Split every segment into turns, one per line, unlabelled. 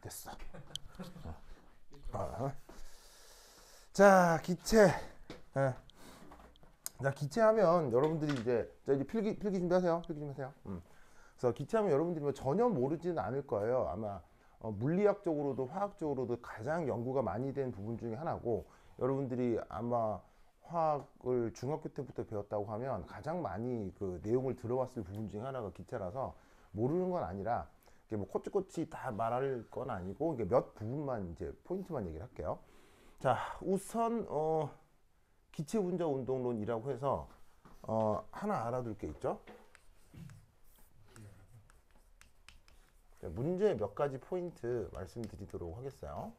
됐어. 자, 기체. 예. 자, 기체하면 여러분들이 이제 필기 준비하세요. 필기 준비하세요. 그래서 기체하면 여러분들이 뭐 전혀 모르지는 않을 거예요. 아마 물리학적으로도 화학적으로도 가장 연구가 많이 된 부분 중에 하나고, 여러분들이 아마 화학을 중학교 때부터 배웠다고 하면 가장 많이 그 내용을 들어왔을 부분 중에 하나가 기체라서 모르는 건 아니라 이게 뭐 코치코치 다 말할 건 아니고 이게 몇 부분만 이제 포인트만 얘기를 할게요. 자, 우선 기체 분자 운동론이라고 해서 하나 알아둘 게 있죠. 문제 몇 가지 포인트 말씀드리도록 하겠어요.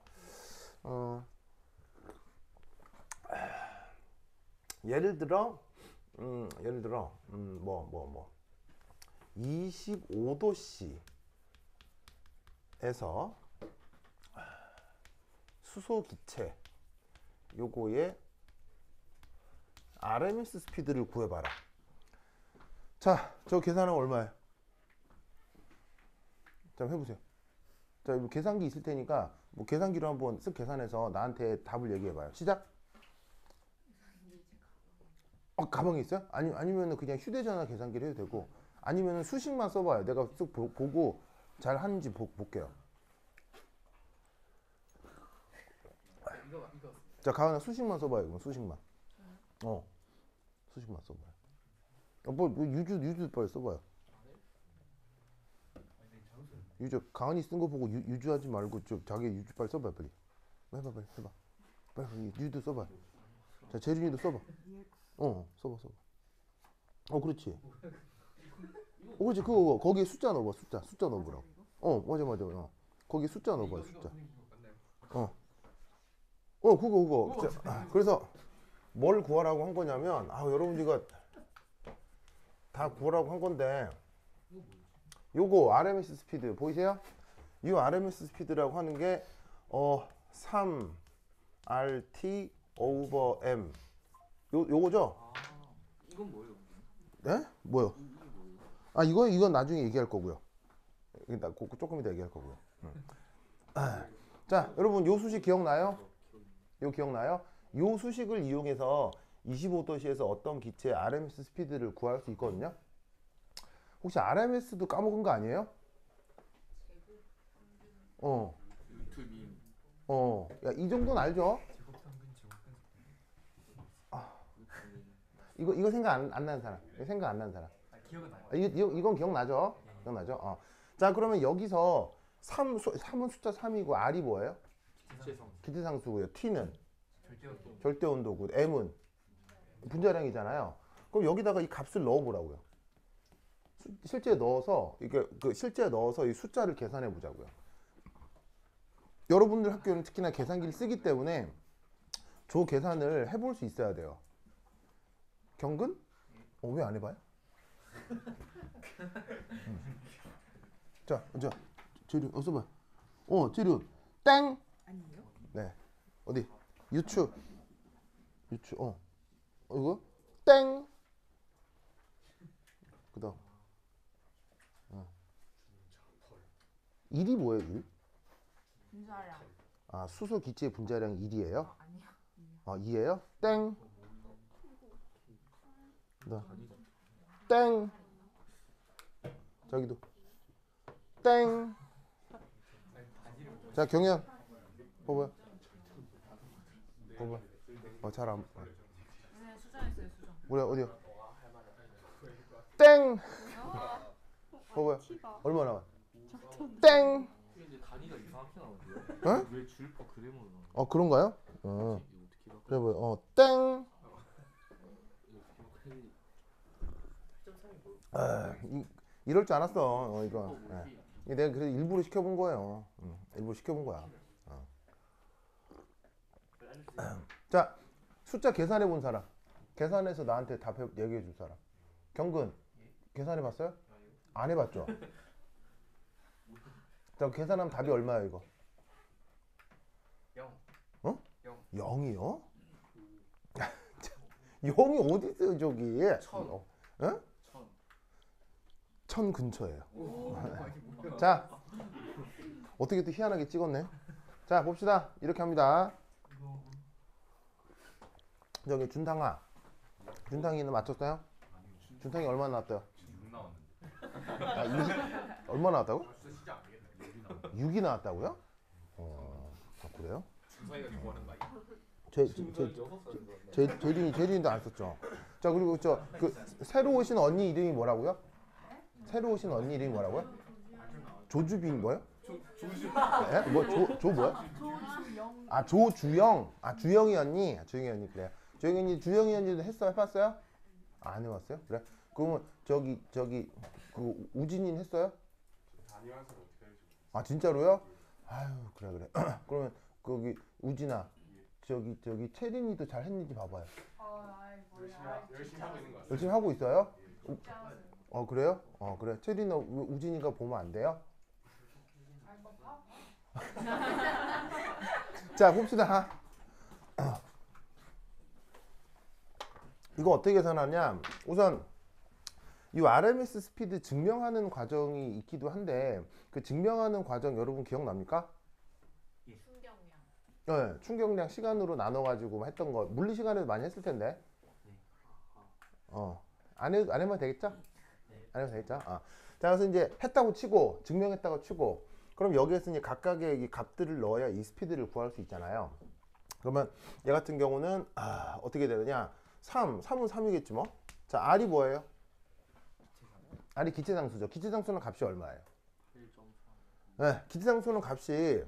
예를 들어 25도씨에서 수소 기체 요거의 RMS 스피드를 구해봐라. 자, 저 계산하면 얼마예요? 자, 해보세요. 자, 계산기 있을 테니까 뭐 계산기로 한번 쓱 계산해서 나한테 답을 얘기해봐요. 시작. 가방에 있어요? 아니면 그냥 휴대전화 계산기를 해도 되고, 아니면 수식만 써봐요. 내가 쓱 보고 잘 하는지 볼게요. 자, 가은아 수식만 써봐요. 그럼 수식만. 수식만 써봐요. 뭐 유주 빨리 써봐요. 유주, 가은이 쓴 거 보고 유주하지 말고 자기 유주 빨리 써봐요. 빨리 해봐. 빨리 유주 써봐. 자, 재준이도 써봐. 써봐. 그렇지. 그렇지. 그거 거기에 숫자 넣어봐. 숫자 넣어보라고. 맞아. 거기에 숫자 넣어봐. 숫자. 그거. 그래서 뭘 구하라고 한 거냐면, 여러분들이 다 구하라고 한 건데, 요거 RMS 스피드 보이세요? 이 RMS 스피드라고 하는 게 3RT over M 요거죠?
이건 뭐예요?
네? 뭐요? 이건 나중에 얘기할 거고요. 조금 이따 얘기할 거고요. 자, 여러분 요 수식 기억나요? 요 수식을 이용해서 25도씨에서 어떤 기체의 RMS 스피드를 구할 수 있거든요. 혹시 RMS도 까먹은 거 아니에요? 야, 이 정도는 알죠? 이거 생각 안 나는 사람. 생각 안 나는 사람.
기억은 나요.
이건 기억나죠? 기억나죠? 자, 그러면 여기서 3은 숫자 3이고 R이 뭐예요? 기체상수고요. T는 절대 온도고, M은 분자량이잖아요. 그럼 여기다가 이 값을 넣어보라고요. 실제 넣어서 이 숫자를 계산해 보자고요. 여러분들 학교는 특히나 계산기를 쓰기 때문에 저 계산을 해볼 수 있어야 돼요. 경근? 왜 안 해봐요? 자, 재료 써봐. 재료 땡.
아니에요?
네. 어디? 유추. 이거 땡. 그다음. 1이 뭐예요? 1?
분자량.
수소 기체의 분자량 1이에요?
아니요.
2예요? 땡. 땡. 저기도 땡. 자, 경연 봐봐요. 잘 안.
네, 수정했어요, 수정.
뭐야, 어디요? 땡. 봐봐요. 얼마 나와? 땡.
근데 단위가 이상하게 나오는데요?
어?
왜 줄퍼 그램으로 나오는
그런가요? 그래 보여. 땡. 이럴 줄 알았어. 이거. 내가 그래서 일부러 시켜본 거예요. 일부러 시켜본 거야. 자, 숫자 계산해 본 사람. 계산해서 나한테 답 얘기해 줄 사람. 경근. 계산해 봤어요? 안 해봤죠? 자, 계산하면 답이 얼마예요, 이거?
0.
0이요? 0이 어디 있어요, 저기?
1000.
1000 근처예요. 자, 어떻게 또 희한하게 찍었네. 자 봅시다. 이렇게 합니다. 저기 준탕아. 준탕이는 맞췄어요? 준탕이 얼마 나왔대요?
6 나왔는데.
아, 20? 얼마 나왔다고?
진짜 시작 안 되겠네. 6이 나왔는데.
6이 나왔다고요? 그래요?
준상이가 좋아하는 나이.
제린이도 안 썼죠. 자 그리고 저 그 새로 오신 언니 이름이 뭐라고요? 새로 오신 언니 이름이 뭐라고요? 조주빈 뭐요?
조주.
예? 조 뭐야?
조주영.
아 조주영. 아 주영이 언니. 주영이 언니 그래요. 주영이 언니 주영이 언니도 해봤어요? 안 해봤어요? 그래? 그러면 저기 그 우진이는 했어요?
다니면서 어떻게 할지.
아 진짜로요? 아유 그래. 그러면 거기 우진아 저기 채린이도 잘 했는지 봐봐요.
열심히 하고 있는 것 같아요.
열심히 하고 있어요? 그래요? 그래. 채린아 우진이가 보면 안 돼요? 자 봅시다. 이거 어떻게 계산하냐? 우선 이 RMS 스피드 증명하는 과정이 있기도 한데 그 증명하는 과정 여러분 기억납니까?
충격량.
네, 충격량 시간으로 나눠가지고 했던 거 물리 시간에도 많이 했을 텐데. 안 해면 되겠죠? 안 해도 되겠죠? 자 그래서 이제 했다고 치고 증명했다고 치고 그럼 여기에서 이제 각각의 이 값들을 넣어야 이 스피드를 구할 수 있잖아요. 그러면 얘 같은 경우는 어떻게 되느냐? 3은 3이겠지 뭐. 자 R이 뭐예요? R이 기체상수죠. 기체상수는 값이 얼마예요?
1.3.
네, 기체상수는 값이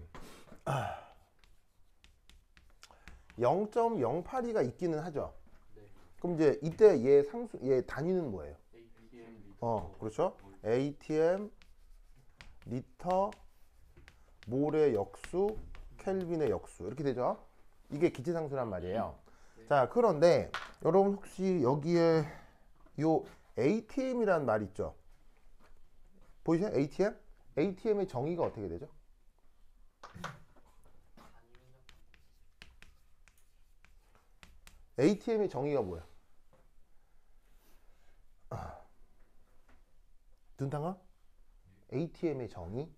0.082가 있기는 하죠.
네.
그럼 이제 이때 얘 단위는 뭐예요?
ATM 리터.
그렇죠. ATM 리터 몰의 역수 켈빈의 역수 이렇게 되죠. 이게 기체상수란 말이에요. 자 그런데 여러분 혹시 여기에 요 ATM이란 말 있죠? 보이세요? ATM? ATM의 정의가 어떻게 되죠? ATM의 정의가 뭐야? 눈탕아? ATM의 정의?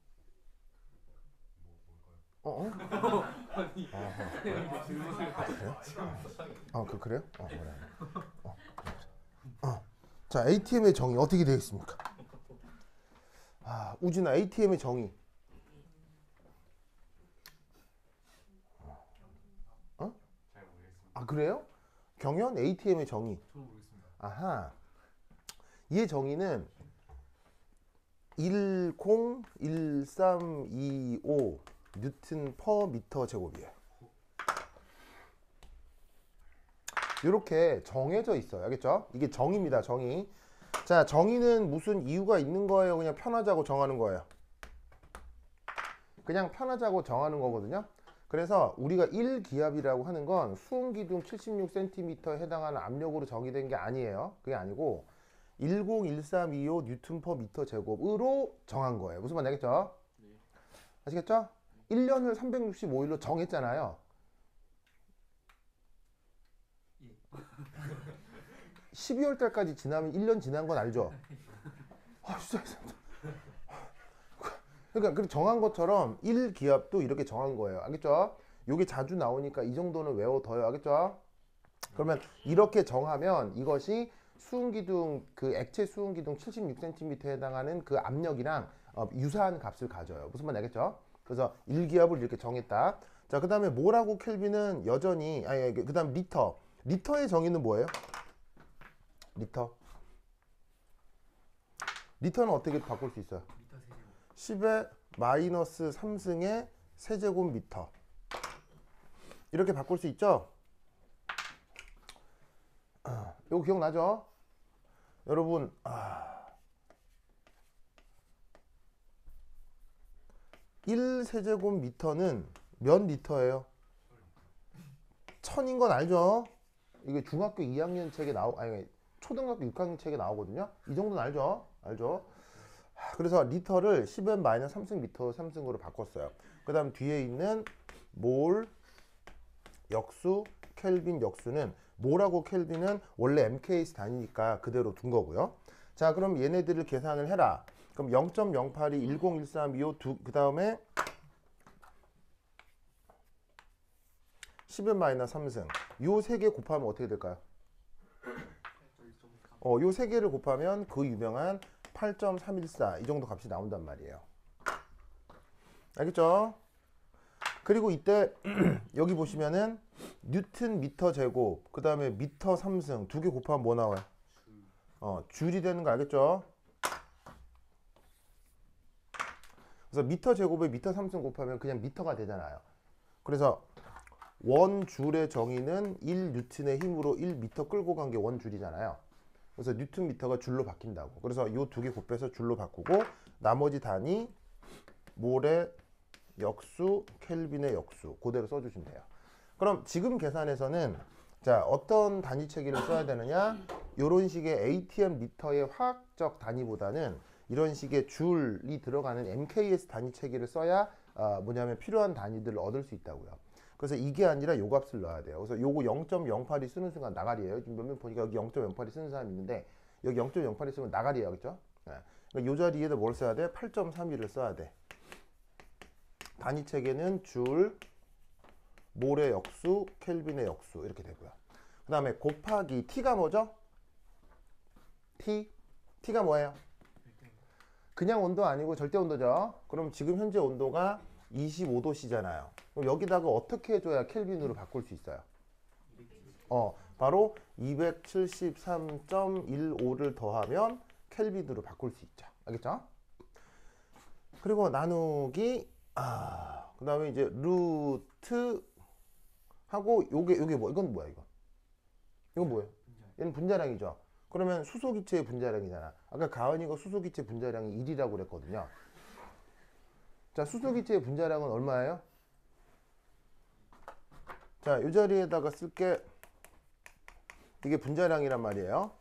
그래요? 그래. 자, ATM의 정의 어떻게 되어 있습니까? 우진아, ATM의 정의.
잘 모르겠습니다.
그래요? 경연 ATM의 정의.
저도 모르겠습니다.
아하. 이의 정의는 101325 뉴턴 퍼 미터 제곱이에요. 이렇게 정해져 있어요. 알겠죠? 이게 정의입니다. 정의. 자, 정의는 무슨 이유가 있는 거예요? 그냥 편하자고 정하는 거예요. 그냥 편하자고 정하는 거거든요. 그래서 우리가 1기압이라고 하는 건 수온기둥 76cm에 해당하는 압력으로 정의된 게 아니에요. 그게 아니고 101325 뉴턴 퍼 미터 제곱으로 정한 거예요. 무슨 말인지 알겠죠?
네.
아시겠죠? 1년을 365일로 정했잖아요. 12월 달까지 지나면 1년 지난 건 알죠? 진짜. 그러니까 정한 것처럼 1기압도 이렇게 정한 거예요. 알겠죠? 요게 자주 나오니까 이 정도는 외워둬요. 알겠죠? 그러면 이렇게 정하면 이것이 수은기둥 그 액체 수은기둥 76cm에 해당하는 그 압력이랑 유사한 값을 가져요. 무슨 말인지 알겠죠? 그래서 1기압을 이렇게 정했다. 자, 그 다음에 모라고 켈빈은 여전히 그 다음 리터. 리터의 정의는 뭐예요? 리터. 리터는 어떻게 바꿀 수 있어요?
미터 세제곱.
10의 마이너스 3승의 세제곱미터. 이렇게 바꿀 수 있죠? 이거 기억나죠? 여러분, 1세제곱미터는 몇 리터예요? 1000인 건 알죠? 이게 중학교 2학년 책에 초등학교 6학년 책에 나오거든요. 이 정도는 알죠? 알죠? 그래서 리터를 10의 마이너스 3승 미터 3승으로 바꿨어요. 그 다음 뒤에 있는 몰 역수 켈빈 역수는 몰하고 켈빈은 원래 MKS 단위니까 그대로 둔 거고요. 자, 그럼 얘네들을 계산을 해라. 그럼 0.082 101325 그 다음에 10의 마이너스 3승. 요 세 개 곱하면 어떻게 될까요? 요 세 개를 곱하면 그 유명한 8.314 이 정도 값이 나온단 말이에요. 알겠죠? 그리고 이때 여기 보시면은 뉴튼 미터 제곱 그 다음에 미터 3승 두 개 곱하면 뭐 나와요? 줄이 되는 거 알겠죠? 그래서 미터 제곱에 미터 3승 곱하면 그냥 미터가 되잖아요. 그래서 원줄의 정의는 1뉴튼의 힘으로 1미터 끌고 간 게 원줄이잖아요. 그래서 뉴튼 미터가 줄로 바뀐다고. 그래서 요 두 개 곱해서 줄로 바꾸고 나머지 단위 몰의 역수, 켈빈의 역수 그대로 써주시면 돼요. 그럼 지금 계산에서는 자 어떤 단위 체계를 써야 되느냐? 이런 식의 ATM 미터의 화학적 단위보다는 이런 식의 줄이 들어가는 MKS 단위 체계를 써야 뭐냐면 필요한 단위들을 얻을 수 있다고요. 그래서 이게 아니라 요 값을 넣어야 돼요. 그래서 요거 0.08이 쓰는 순간 나가리예요. 지금 몇명 보니까 여기 0.08이 쓰는 사람이 있는데 여기 0.08이 쓰면 나가리예요. 그렇죠? 네. 그러니까 요 자리에다 뭘 써야 돼? 8.31을 써야 돼. 단위 체계는 줄, 몰의 역수, 켈빈의 역수 이렇게 되고요. 그 다음에 곱하기 T가 뭐죠? T가 뭐예요? 그냥 온도 아니고 절대 온도죠. 그럼 지금 현재 온도가 25도씨잖아요. 그럼 여기다가 어떻게 해줘야 켈빈으로 바꿀 수 있어요? 바로 273.15를 더하면 켈빈으로 바꿀 수 있죠. 알겠죠? 그리고 나누기 그 다음에 이제 루트 하고 요게 뭐 이건 뭐야 이거? 이건 뭐예요? 얘는 분자량이죠. 그러면 수소기체의 분자량이잖아. 아까 가은이가 수소기체 분자량이 1이라고 그랬거든요. 자, 수소기체의 분자량은 얼마예요? 자, 이 자리에다가 쓸게. 이게 분자량이란 말이에요.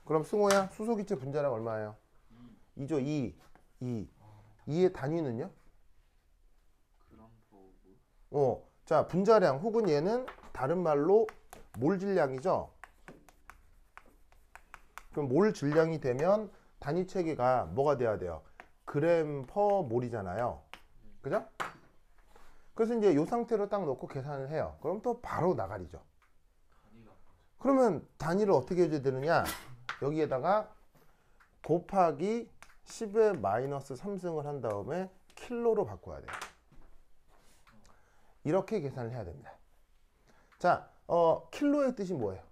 그럼 승호야, 수소기체 분자량 얼마예요? 2죠, 2. 2의 단위는요? 자, 분자량 혹은 얘는 다른 말로 몰 질량이죠. 그럼 몰 질량이 되면 단위 체계가 뭐가 돼야 돼요? 그램 퍼 몰이잖아요. 그죠? 그래서 이제 이 상태로 딱 놓고 계산을 해요. 그럼 또 바로 나가리죠. 그러면 단위를 어떻게 해줘야 되느냐? 여기에다가 곱하기 10의 마이너스 3승을 한 다음에 킬로로 바꿔야 돼요. 이렇게 계산을 해야 됩니다. 자, 킬로의 뜻이 뭐예요?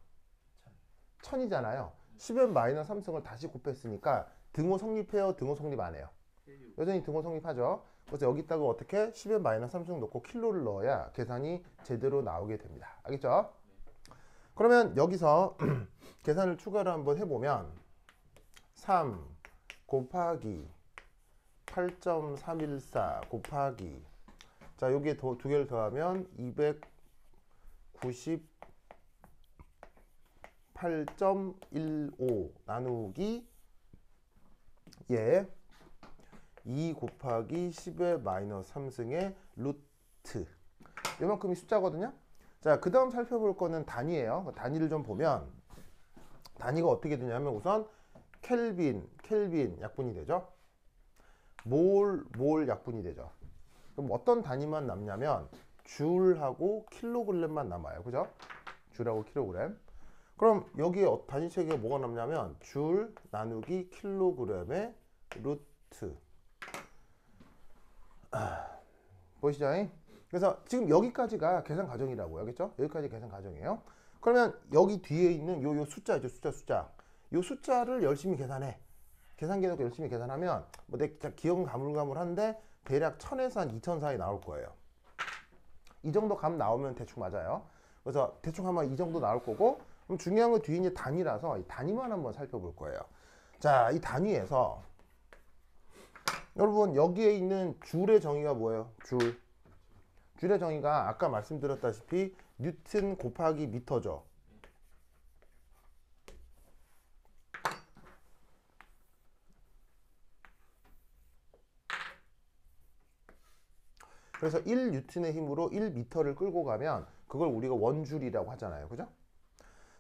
1000이잖아요. 10의 마이너스 3승을 다시 곱했으니까 등호 성립해요? 등호 성립 안 해요? 여전히 등호 성립하죠. 그래서 여기다가 어떻게 10의 마이너스 3승 넣고 킬로를 넣어야 계산이 제대로 나오게 됩니다. 알겠죠? 그러면 여기서 계산을 추가로 한번 해보면 3 곱하기 8.314 곱하기 자 여기에 두 개를 더하면 298.15 나누기 2 곱하기 10의 마이너스 3승의 루트 이만큼이 숫자거든요. 자, 그 다음 살펴볼 거는 단위예요. 단위를 좀 보면 단위가 어떻게 되냐면 우선 켈빈 약분이 되죠. 몰 약분이 되죠. 그럼 어떤 단위만 남냐면 줄하고 킬로그램만 남아요. 그죠? 줄하고 킬로그램. 그럼 여기에 단위 체계가 뭐가 남냐면 줄 나누기 킬로그램의 루트. 보이시죠? 그래서 지금 여기까지가 계산 과정이라고요. 알겠죠? 여기까지 계산 과정이에요. 그러면 여기 뒤에 있는 요 숫자죠. 숫자. 요 숫자를 열심히 계산해. 계산기 놓고 열심히 계산하면 뭐 내 기억은 가물가물한데 대략 1000에서 한 2000 사이 나올 거예요. 이 정도 값 나오면 대충 맞아요. 그래서 대충 아마 이 정도 나올 거고 그럼 중요한 건 뒤에 있는 단위라서 이 단위만 한번 살펴볼 거예요. 자, 이 단위에서 여러분 여기에 있는 줄의 정의가 뭐예요? 줄의 정의가 아까 말씀드렸다시피 뉴튼 곱하기 미터죠. 그래서 1뉴튼의 힘으로 1미터를 끌고 가면 그걸 우리가 원줄이라고 하잖아요. 그죠?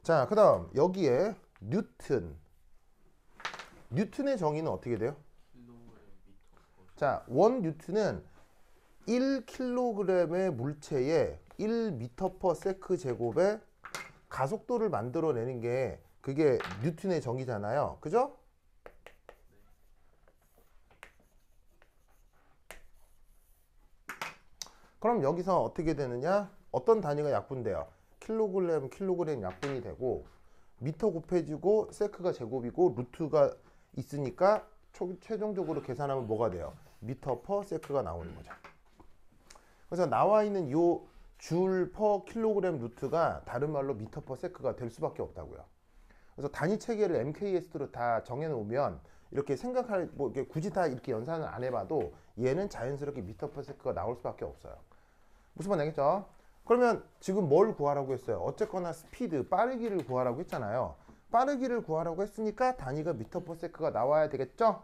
자, 그 다음 여기에 뉴튼의 정의는 어떻게 돼요? 자, 1뉴튼은 1kg의 물체에 1m/s 제곱의 가속도를 만들어내는 게 그게 뉴턴의 정의잖아요. 그죠? 그럼 여기서 어떻게 되느냐? 어떤 단위가 약분돼요? 킬로그램 약분이 되고 미터 곱해지고 세크가 제곱이고 루트가 있으니까 최종적으로 계산하면 뭐가 돼요? 미터 퍼 세크가 나오는 거죠. 그래서 나와 있는 요 줄 퍼 킬로그램 루트가 다른 말로 미터 퍼 세크가 될 수밖에 없다고요. 그래서 단위 체계를 MKS로 다 정해놓으면 이렇게 생각할 뭐 이렇게 굳이 다 이렇게 연산을 안 해봐도 얘는 자연스럽게 미터 퍼 세크가 나올 수밖에 없어요. 무슨 말 알겠죠? 그러면 지금 뭘 구하라고 했어요? 어쨌거나 스피드, 빠르기를 구하라고 했잖아요. 빠르기를 구하라고 했으니까 단위가 미터 퍼 세크가 나와야 되겠죠?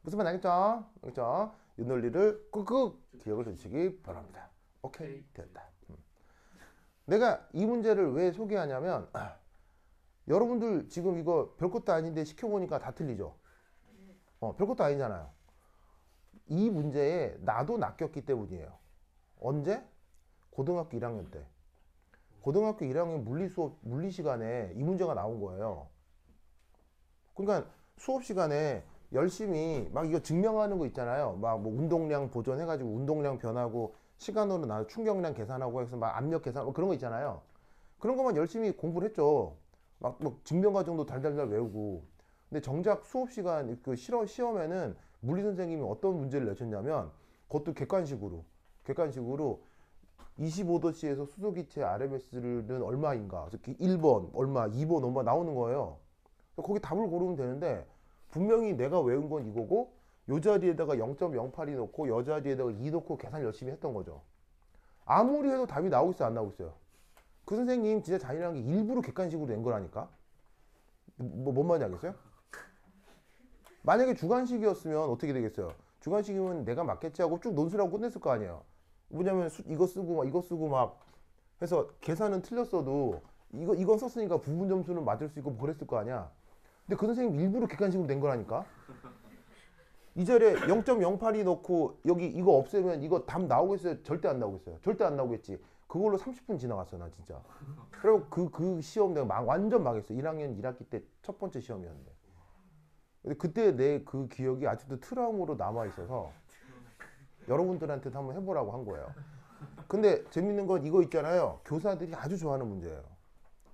무슨 말 알겠죠? 그렇죠? 이 논리를 꾹꾹 기억을 해주시기 바랍니다. 오케이, 됐다. 내가 이 문제를 왜 소개하냐면 여러분들 지금 이거 별것도 아닌데 시켜보니까 다 틀리죠? 별것도 아니잖아요. 이 문제에 나도 낚였기 때문이에요. 언제? 고등학교 1학년 때. 고등학교 1학년 물리 수업, 물리 시간에 이 문제가 나온 거예요. 그러니까 수업 시간에 열심히 막 이거 증명하는 거 있잖아요. 막 뭐 운동량 보존해가지고 운동량 변하고 시간으로 나눠 충격량 계산하고 해서 막 압력 계산 뭐 그런 거 있잖아요. 그런 것만 열심히 공부를 했죠. 막 증명 과정도 달달달 외우고. 근데 정작 수업 시간 그 시험에는 물리 선생님이 어떤 문제를 내셨냐면 그것도 객관식으로 25도씨에서 수소기체 RMS는 얼마인가? 그래서 1번 얼마, 2번 얼마 나오는 거예요. 거기 답을 고르면 되는데 분명히 내가 외운 건 이거고 요 자리에다가 0.08이 넣고 여 자리에다가 2 넣고 계산 열심히 했던 거죠. 아무리 해도 답이 나오고 있어요, 안 나오고 있어요? 그 선생님 진짜 잔인한 게 일부러 객관식으로 낸 거라니까. 뭔 말인지 알겠어요? 만약에 주관식이었으면 어떻게 되겠어요? 주관식이면 내가 맞겠지 하고 쭉 논술하고 끝냈을 거 아니에요. 뭐냐면 이거 쓰고 막 이거 쓰고 막 해서 계산은 틀렸어도 이건 썼으니까 부분 점수는 맞을 수 있고 뭐 그랬을 거 아니야. 근데 그 선생님 일부러 객관식으로 낸 거라니까. 이 자리에 0.08이 넣고 여기 이거 없애면 이거 답 나오겠어요? 절대 안 나오겠어요. 절대 안 나오겠지. 그걸로 30분 지나갔어 나 진짜. 그리고 그 시험 내가 완전 망했어. 1학년 1학기 때 첫 번째 시험이었는데. 근데 그때 내 그 기억이 아직도 트라우마로 남아 있어서 여러분들한테도 한번 해보라고 한 거예요. 근데 재밌는 건 이거 있잖아요. 교사들이 아주 좋아하는 문제예요.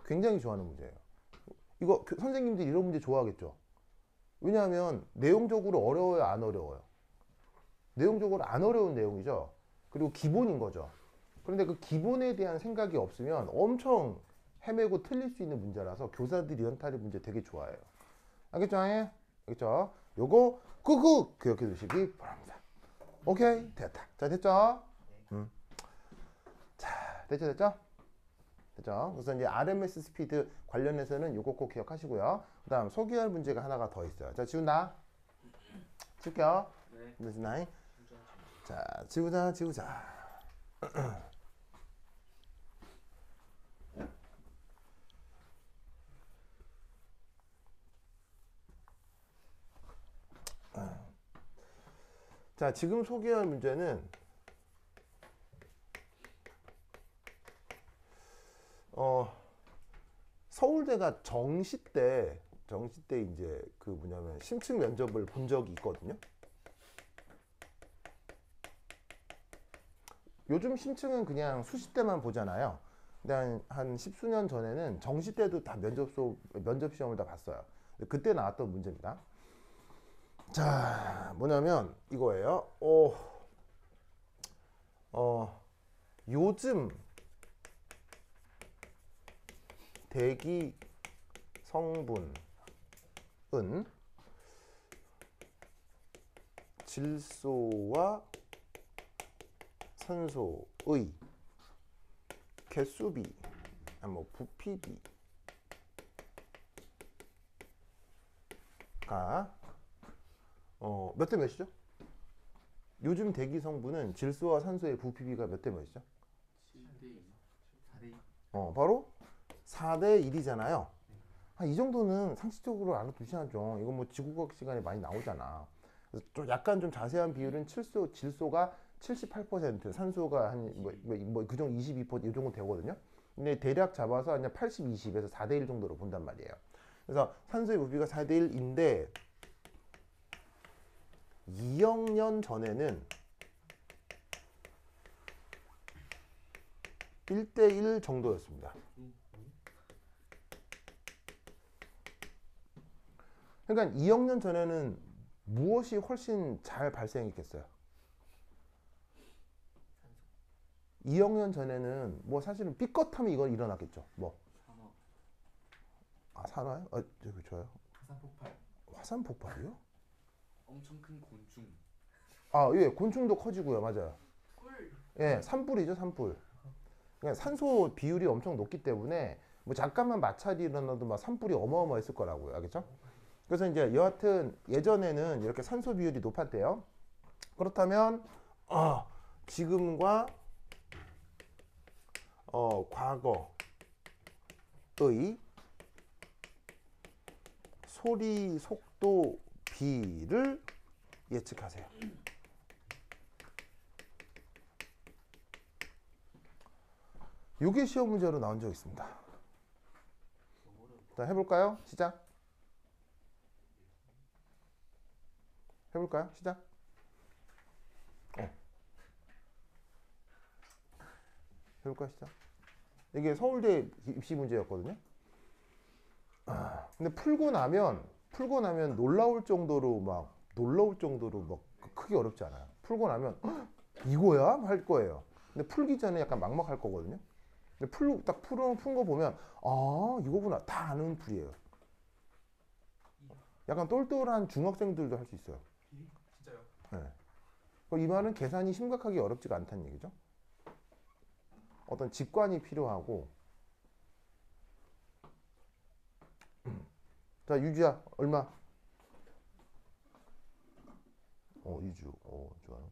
굉장히 좋아하는 문제예요. 이거 선생님들이 이런 문제 좋아하겠죠. 왜냐하면 내용적으로 어려워요, 안 어려워요? 내용적으로 안 어려운 내용이죠. 그리고 기본인 거죠. 그런데 그 기본에 대한 생각이 없으면 엄청 헤매고 틀릴 수 있는 문제라서 교사들이 연탈이 문제 되게 좋아해요. 알겠죠? 알겠죠? 요거 꾹꾹 기억해 두시기 바랍니다. 오케이, 됐다. 자, 됐죠? 자, 됐죠? 그래서 이제 RMS 스피드 관련해서는 요거 꼭 기억하시고요. 그 다음 소개할 문제가 하나가 더 있어요. 자, 지운다. 지울게요. 네. 지우나. 자, 지우자. 자, 지금 소개할 문제는 서울대가 정시 때 이제 그 뭐냐면 심층 면접을 본 적이 있거든요. 요즘 심층은 그냥 수시 때만 보잖아요. 근데 한 십수년 전에는 정시 때도 다 면접 시험을 다 봤어요. 그때 나왔던 문제입니다. 자, 뭐냐면 이거예요. 요즘 대기 성분은 질소와 산소의 개수비, 부피비가 몇 대 몇이죠? 요즘 대기 성분은 질소와 산소의 부피비가 몇 대 몇이죠?
7대2, 4대2.
바로 4대 1이잖아요. 이 정도는 상식적으로 알아두셔야죠. 이거 뭐 지구과학 시간에 많이 나오잖아. 그래서 좀 약간 좀 자세한 비율은 질소가 78%, 산소가 한그 정도 22%이 정도 되거든요. 근데 대략 잡아서 그냥 80, 20에서 4대 1 정도로 본단 말이에요. 그래서 산소의 부비가 4대 1인데 2억 년 전에는 1대 1 정도였습니다. 그러니까 2억 년 전에는 무엇이 훨씬 잘 발생했겠어요? 2억 년 전에는 뭐 사실은 삐끗하면 이건 일어났겠죠. 뭐?
산업,
산화요? 저기 좋아요.
화산 폭발,
화산 폭발이요?
엄청 큰 곤충,
예, 곤충도 커지고요, 맞아요.
꿀.
예, 산불이죠, 산불. 그러니까 산소 비율이 엄청 높기 때문에 뭐 잠깐만 마찰이 일어나도 막 산불이 어마어마했을 거라고요, 알겠죠? 그래서 이제 여하튼 예전에는 이렇게 산소 비율이 높았대요. 그렇다면 지금과 과거의 소리 속도 비를 예측하세요. 이게 시험 문제로 나온 적 있습니다. 자, 해볼까요? 시작. 해볼까요? 시작. 해볼까요? 시작. 이게 서울대 입시 문제였거든요. 근데 풀고 나면 놀라울 정도로 막 크게 어렵지 않아요. 풀고 나면 이거야? 할 거예요. 근데 풀기 전에 약간 막막할 거거든요. 근데 푼 거 보면 이거구나. 다 아는 풀이에요. 약간 똘똘한 중학생들도 할 수 있어요.
진짜요?
네. 이 말은 계산이 심각하게 어렵지가 않다는 얘기죠. 어떤 직관이 필요하고. 자, 유주야, 얼마? 유주, 좋아요.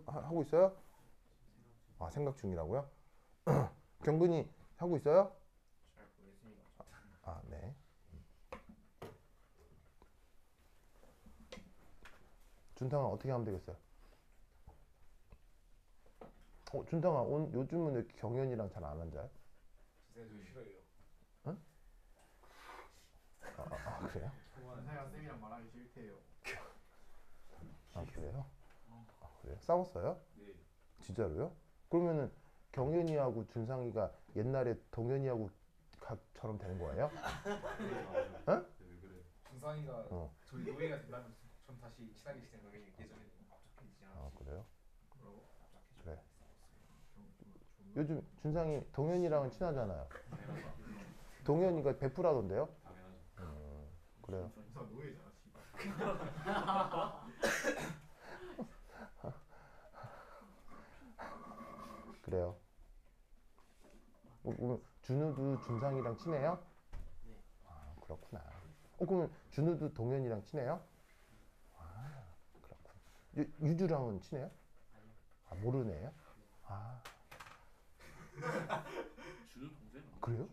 하고 있어요? 생각 중이라고요? 경근이 하고 있어요?
잘 모르겠습니다.
네. 준탕아 어떻게 하면 되겠어요? 준탕아 요즘은 왜 경연이랑 잘 안 앉아요?
선생님 싫어요.
응? 그래요?
사양 쌤이랑 말하기 싫대요.
그래요? 그래요? 싸웠어요?
네.
진짜로요? 그러면은 경연이하고 준상이가 옛날에 동현이하고 처럼 되는 거예요?
왜 그래? 준상이가
저희
노예가 된다면 좀 다시 친하게 지내는 게 예전에는 갑자기
그래요?
뭐라고?
그래. 요즘 준상이 동현이랑은 친하잖아요. 동현이가 베프라던데요?
당연하죠.
그래요.
준상 노예잖아, 씨발.
그래요. 준우도 준상이랑 친해요?
네.
그렇구나. 그러면 준우도 동현이랑 친해요? 그렇군. 유주랑은 친해요?
아니요.
모르는 애예요?
준우 동생?
그래요?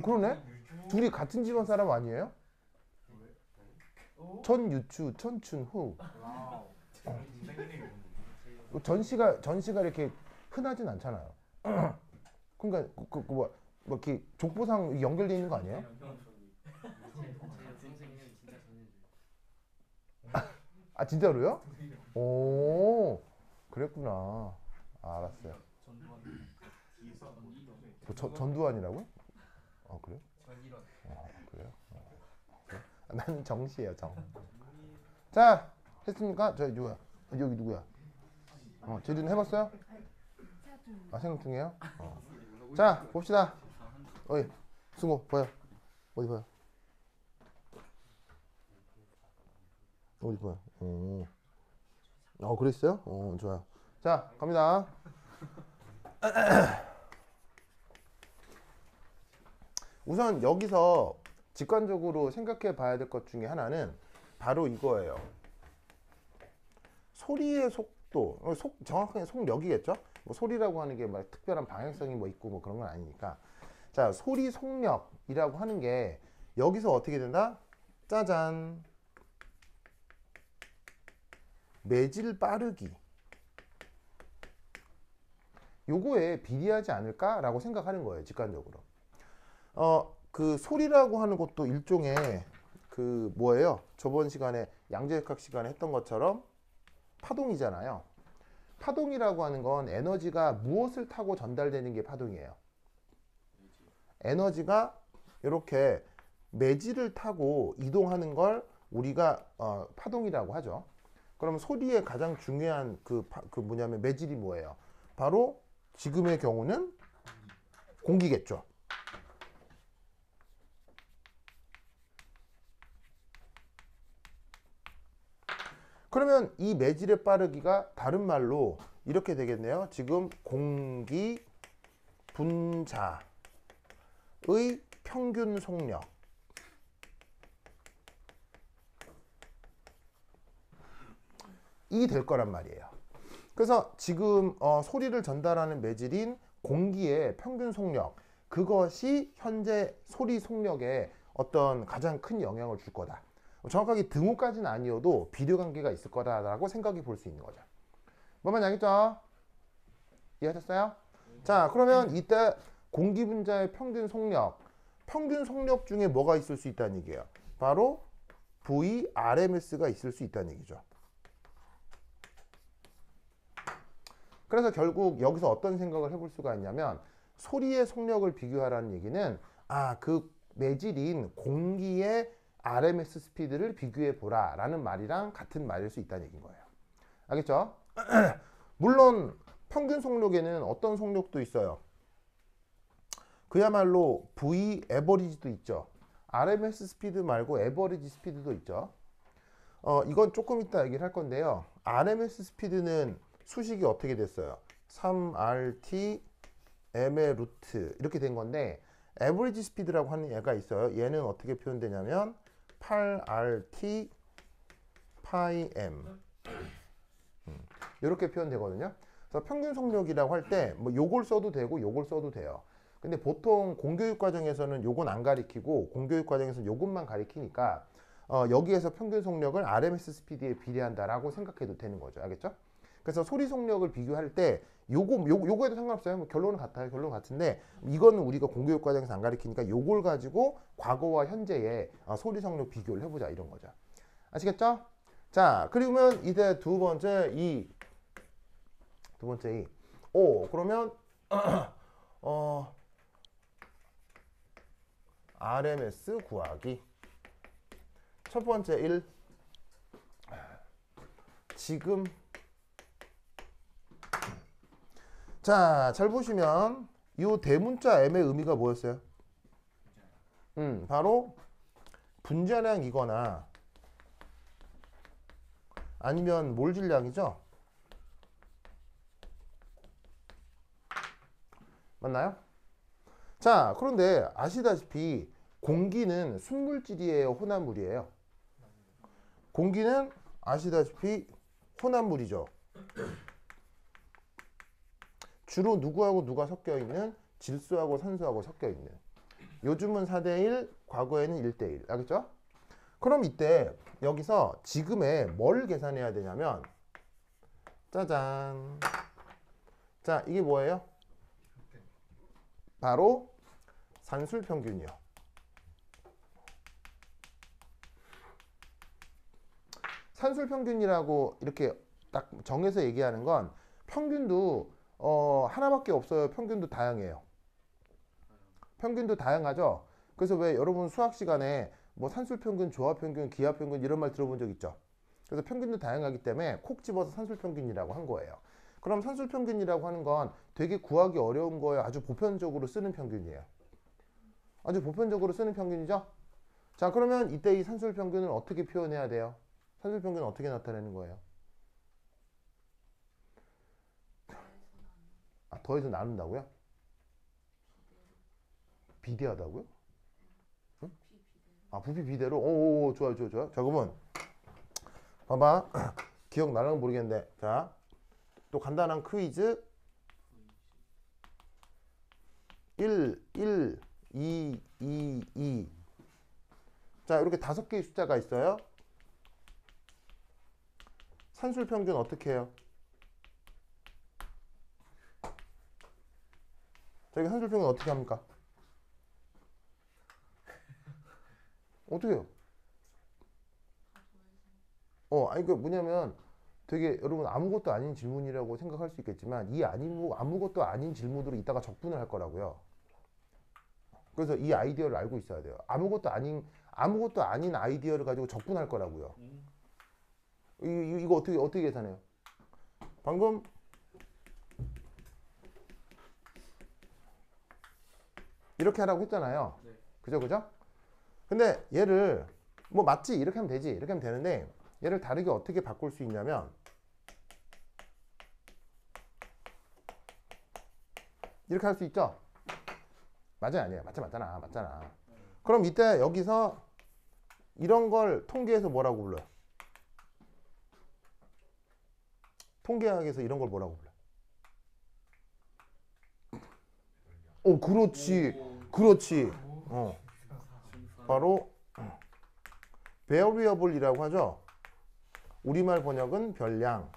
그러네? 둘이 같은 집안 사람 아니에요? 전유추, 천춘후.
와우. 동생이네요.
전씨가 이렇게 흔하진 않잖아요. 그러니까 뭐 이렇게 족보상 연결돼 있는 거 아니에요?
제 동생은 진짜 전해줘요.
진짜로요? 오, 그랬구나. 알았어요.
전두환 뒤에서
전두환이라고요? 그래요?
전일원.
그래요? 그래? 나는 정씨예요, 정. 자, 했습니까? 누구야? 여기 누구야? 제주는 해봤어요? 생각 중이에요? 자, 봅시다. 승호, 보여. 어디 보여? 어디 보여? 그랬어요? 좋아요. 자, 갑니다. 우선 여기서 직관적으로 생각해 봐야 될 것 중에 하나는 바로 이거예요. 소리의 속도, 정확하게 속력이겠죠? 뭐 소리라고 하는 게 막 특별한 방향성이 뭐 있고 뭐 그런 건 아니니까. 자, 소리 속력 이라고 하는 게 여기서 어떻게 된다? 짜잔. 매질 빠르기. 요거에 비례하지 않을까라고 생각하는 거예요. 직관적으로. 그 소리라고 하는 것도 일종의 그 뭐예요? 저번 시간에 양자역학 시간에 했던 것처럼 파동이잖아요. 파동이라고 하는 건 에너지가 무엇을 타고 전달되는 게 파동이에요. 에너지가 이렇게 매질을 타고 이동하는 걸 우리가 파동이라고 하죠. 그럼 소리의 가장 중요한 그 뭐냐면 매질이 뭐예요? 바로 지금의 경우는 공기겠죠. 그러면 이 매질의 빠르기가 다른 말로 이렇게 되겠네요. 지금 공기 분자의 평균 속력. 이 될 거란 말이에요. 그래서 지금 소리를 전달하는 매질인 공기의 평균 속력, 그것이 현재 소리 속력에 어떤 가장 큰 영향을 줄 거다. 정확하게 등호까지는 아니어도 비례관계가 있을 거다라고 생각해 볼 수 있는 거죠. 뭐만 알겠죠? 이해하셨어요? 자, 그러면 이때 공기 분자의 평균 속력 중에 뭐가 있을 수 있다는 얘기예요. 바로 VRMS가 있을 수 있다는 얘기죠. 그래서 결국 여기서 어떤 생각을 해볼 수가 있냐면 소리의 속력을 비교하라는 얘기는 그 매질인 공기의 RMS 스피드를 비교해 보라 라는 말이랑 같은 말일 수 있다는 얘기인 거예요. 알겠죠? 물론 평균 속력에는 어떤 속력도 있어요. 그야말로 V 에버리지도 있죠. RMS 스피드 말고 에버리지 스피드도 있죠. 이건 조금 이따 얘기를 할 건데요. RMS 스피드는 수식이 어떻게 됐어요? 3RT M의 루트 이렇게 된 건데 에버리지 스피드라고 하는 얘가 있어요. 얘는 어떻게 표현되냐면 8RT 파이 M 이렇게 표현되거든요. 그래서 평균 속력이라고 할 때 뭐 요걸 써도 되고 요걸 써도 돼요. 근데 보통 공교육 과정에서는 요건 안 가리키고 공교육 과정에서는 요것만 가리키니까 여기에서 평균 속력을 RMS 스피드에 비례한다라고 생각해도 되는 거죠. 알겠죠? 그래서 소리 속력을 비교할 때 요거에도 상관없어요. 뭐 결론은 같아요. 결론은 같은데 이거는 우리가 공교육 과정에서 안 가리키니까 요걸 가지고 과거와 현재의 소리 속력 비교를 해보자 이런 거죠. 아시겠죠? 자, 그러면 이제 두 번째 이. 그러면 RMS 구하기. 첫 번째 1. 지금 자, 잘 보시면 이 대문자 M의 의미가 뭐였어요? 바로 분자량이거나 아니면 몰질량이죠? 맞나요? 자, 그런데 아시다시피 공기는 순물질이에요? 혼합물이에요? 공기는 아시다시피 혼합물이죠. 주로 누구하고 누가 섞여 있는? 질소하고 산소하고 섞여 있는. 요즘은 4대1, 과거에는 1대1. 알겠죠? 그럼 이때 여기서 지금의 뭘 계산해야 되냐면 짜잔. 자, 이게 뭐예요? 바로 산술평균이요. 산술평균이라고 이렇게 딱 정해서 얘기하는 건 평균도 하나밖에 없어요. 평균도 다양해요. 평균도 다양하죠. 그래서 왜 여러분 수학 시간에 뭐 산술평균, 조합평균, 기하평균 이런 말 들어본 적 있죠. 그래서 평균도 다양하기 때문에 콕 집어서 산술평균이라고 한 거예요. 그럼 산술평균이라고 하는 건 되게 구하기 어려운 거예요. 아주 보편적으로 쓰는 평균이에요. 아주 보편적으로 쓰는 평균이죠. 자, 그러면 이때 이 산술평균을 어떻게 표현해야 돼요? 산술평균은 어떻게 나타내는 거예요? 더해서 나눈다고요? 비대하다고요? 응? 부피 비대로? 오, 좋아요. 자, 그러면 봐봐. 기억나려면 모르겠는데. 자, 또 간단한 퀴즈. 1 2. 자, 이렇게 5개의 숫자가 있어요. 산술 평균 어떻게 해요? 저희 산술 평균 어떻게 합니까? 어떻게 해요? 아니 그 뭐냐면 되게 여러분 아무것도 아닌 질문이라고 생각할 수 있겠지만 이 아무것도 아닌 질문으로 이따가 적분을 할 거라고요. 그래서 이 아이디어를 알고 있어야 돼요. 아무것도 아닌 아이디어를 가지고 적분할 거라고요. 이거 어떻게 계산해요? 방금 이렇게 하라고 했잖아요.
네.
그죠? 근데 얘를 뭐 맞지? 이렇게 하면 되지. 이렇게 하면 되는데 얘를 다르게 어떻게 바꿀 수 있냐면 이렇게 할 수 있죠? 맞아요, 아니에요? 맞잖아. 그럼 이때 여기서 이런 걸 통계에서 뭐라고 불러요? 통계학에서 이런 걸 뭐라고 불러요? 그렇지. 바로 variable이라고 하죠. 우리말 번역은 별량.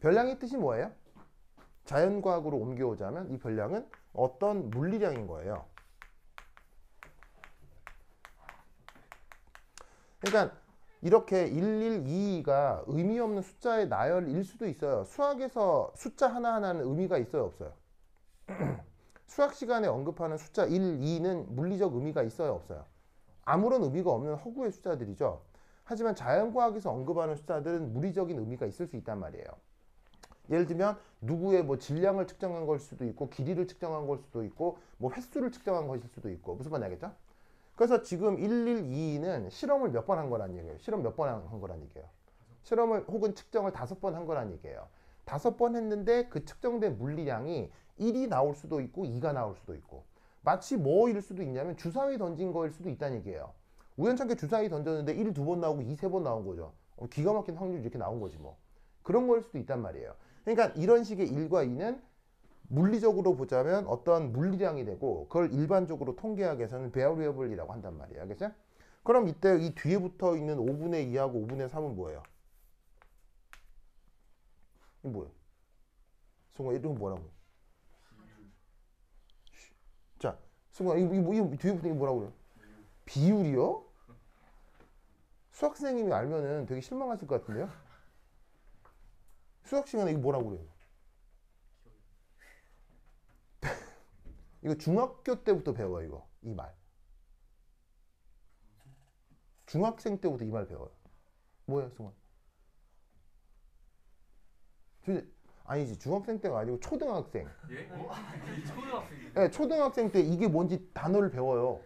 별량의 뜻이 뭐예요? 자연과학으로 옮겨오자면 이 별량은 어떤 물리량인 거예요. 그러니까 이렇게 112가 의미 없는 숫자의 나열일 수도 있어요. 수학에서 숫자 하나하나는 의미가 있어요, 없어요? 수학 시간에 언급하는 숫자 1, 2는 물리적 의미가 있어요, 없어요? 아무런 의미가 없는 허구의 숫자들이죠. 하지만 자연과학에서 언급하는 숫자들은 물리적인 의미가 있을 수 있단 말이에요. 예를 들면 누구의 뭐 질량을 측정한 걸 수도 있고 길이를 측정한 걸 수도 있고 뭐 횟수를 측정한 것일 수도 있고 무슨 말인지 알겠죠? 그래서 지금 112는 실험을 몇 번 한 거란 얘기예요. 실험 몇 번 한 거란 얘기예요. 실험을 혹은 측정을 5번 한 거란 얘기예요. 5번 했는데 그 측정된 물리량이 1이 나올 수도 있고 2가 나올 수도 있고 마치 뭐일 수도 있냐면 주사위 던진 거일 수도 있다는 얘기예요. 우연찮게 주사위 던졌는데 1 2번 나오고 2 3번 나온 거죠. 기가 막힌 확률이 이렇게 나온 거지 뭐. 그런 거일 수도 있단 말이에요. 그러니까 이런 식의 1과 2는 물리적으로 보자면 어떤 물리량이 되고 그걸 일반적으로 통계학에서는 variable이라고 한단 말이에요. 알겠어요? 그럼 이때 이 뒤에 붙어 있는 5분의 2하고 5분의 3은 뭐예요? 이거 뭐예요? 승우야, 이런 거 뭐라고? 자, 승우야, 이거 뒤에 붙은 게 뭐라고 그래요? 비율이요? 수학 선생님이 알면은 되게 실망하실 것 같은데요? 수학 시간에 이거 뭐라고 그래요? 이거 중학교 때부터 배워요, 이거. 이 말. 중학생 때부터 이 말 배워요. 뭐예요, 승원? 아니지, 중학생 때가 아니고 초등학생.
예? 초등학생이요?
네, 초등학생 때 이게 뭔지 단어를 배워요.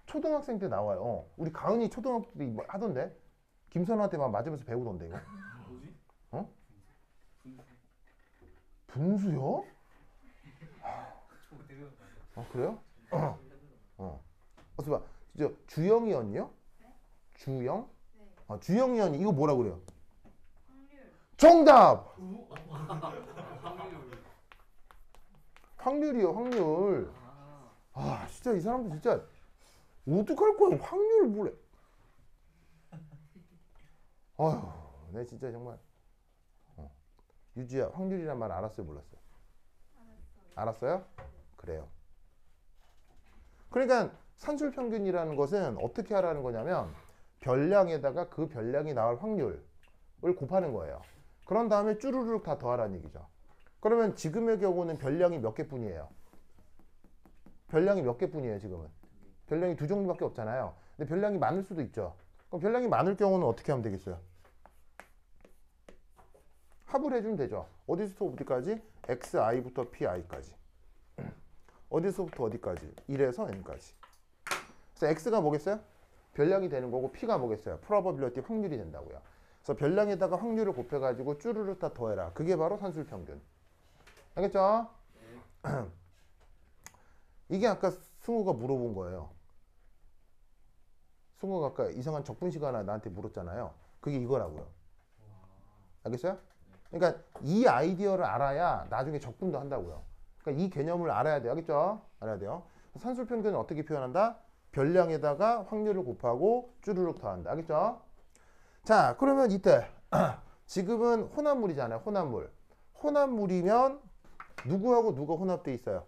초등학생 때 나와요. 우리 가은이 초등학교 때 이거 하던데? 김선아한테 막 맞으면서 배우던데, 이거.
뭐지?
어? 분수요? 아, 그래요? 어서 봐. 주영이 언니요? 주영?
네.
주영이 언니, 이거 뭐라 그래요?
확률.
정답! 확률이요, 확률. 아, 진짜 이 사람들 진짜 어떡할 거야? 확률 뭐래? 아휴, 내 진짜 정말. 유지야, 확률이란 말 알았어요, 몰랐어요? 알았어요? 그래요. 그러니까 산술평균이라는 것은 어떻게 하라는 거냐면 별량에다가 그 별량이 나올 확률을 곱하는 거예요. 그런 다음에 쭈루룩 다 더하라는 얘기죠. 그러면 지금의 경우는 별량이 몇 개뿐이에요? 별량이 몇 개뿐이에요, 지금은? 별량이 2종류밖에 없잖아요. 근데 별량이 많을 수도 있죠. 그럼 별량이 많을 경우는 어떻게 하면 되겠어요? 합을 해주면 되죠. 어디서부터 어디까지? xi부터 pi까지. 어디서부터 어디까지? 1에서 n까지. 그래서 x가 뭐겠어요? 별량이 되는 거고 p가 뭐겠어요? probability 확률이 된다고요. 그래서 별량에다가 확률을 곱해가지고 쭈르륵 다 더해라. 그게 바로 산술평균. 알겠죠? 이게 아까 승우가 물어본 거예요. 승우가 아까 이상한 적분 시간에 나한테 물었잖아요. 그게 이거라고요. 알겠어요? 그러니까 이 아이디어를 알아야 나중에 적분도 한다고요. 그러니까 이 개념을 알아야 돼요. 알겠죠? 알아야 돼요. 산술 평균은 어떻게 표현한다? 별량에다가 확률을 곱하고 쭈루룩 더한다. 알겠죠? 자, 그러면 이때 지금은 혼합물이잖아요. 혼합물. 혼합물이면 누구하고 누가 혼합돼 있어요?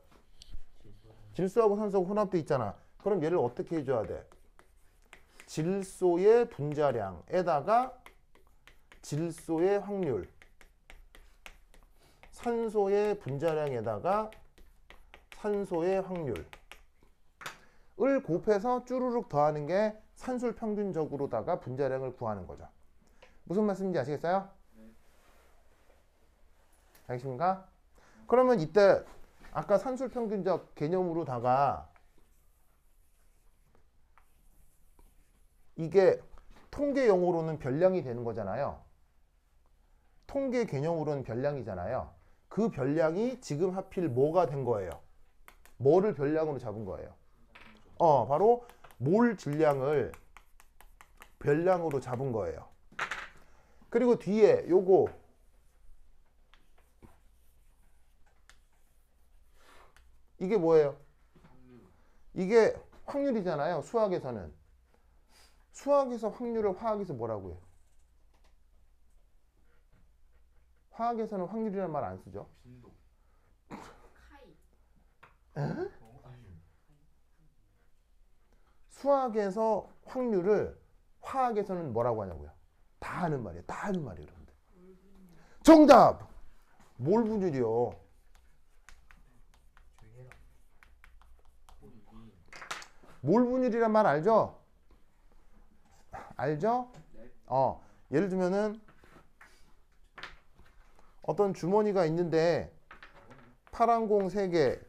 질소하고 산소하고 혼합돼 있잖아. 그럼 얘를 어떻게 해줘야 돼? 질소의 분자량에다가 질소의 확률, 산소의 분자량에다가 산소의 확률을 곱해서 쭈루룩 더하는 게 산술 평균적으로다가 분자량을 구하는 거죠. 무슨 말씀인지 아시겠어요? 알겠습니까? 그러면 이때 아까 산술 평균적 개념으로다가 이게 통계 용어로는 별량이 되는 거잖아요. 통계 개념으로는 별량이잖아요. 그 별량이 지금 하필 뭐가 된 거예요? 뭐를 별량으로 잡은 거예요? 바로 몰 질량을 별량으로 잡은 거예요. 그리고 뒤에 요거 이게 뭐예요? 이게 확률이잖아요. 수학에서는. 수학에서 확률을 화학에서 뭐라고 해요? 화학에서는 확률이라는 말 안 쓰죠.
빈도.
카이.
수학에서 확률을 화학에서는 뭐라고 하냐고요? 다 하는 말이에요. 다 하는 말이에요, 여러분들. 정답! 몰 분율이요. 몰 분율이란 말 알죠? 알죠? 예를 들면은 어떤 주머니가 있는데 파란 공 3개,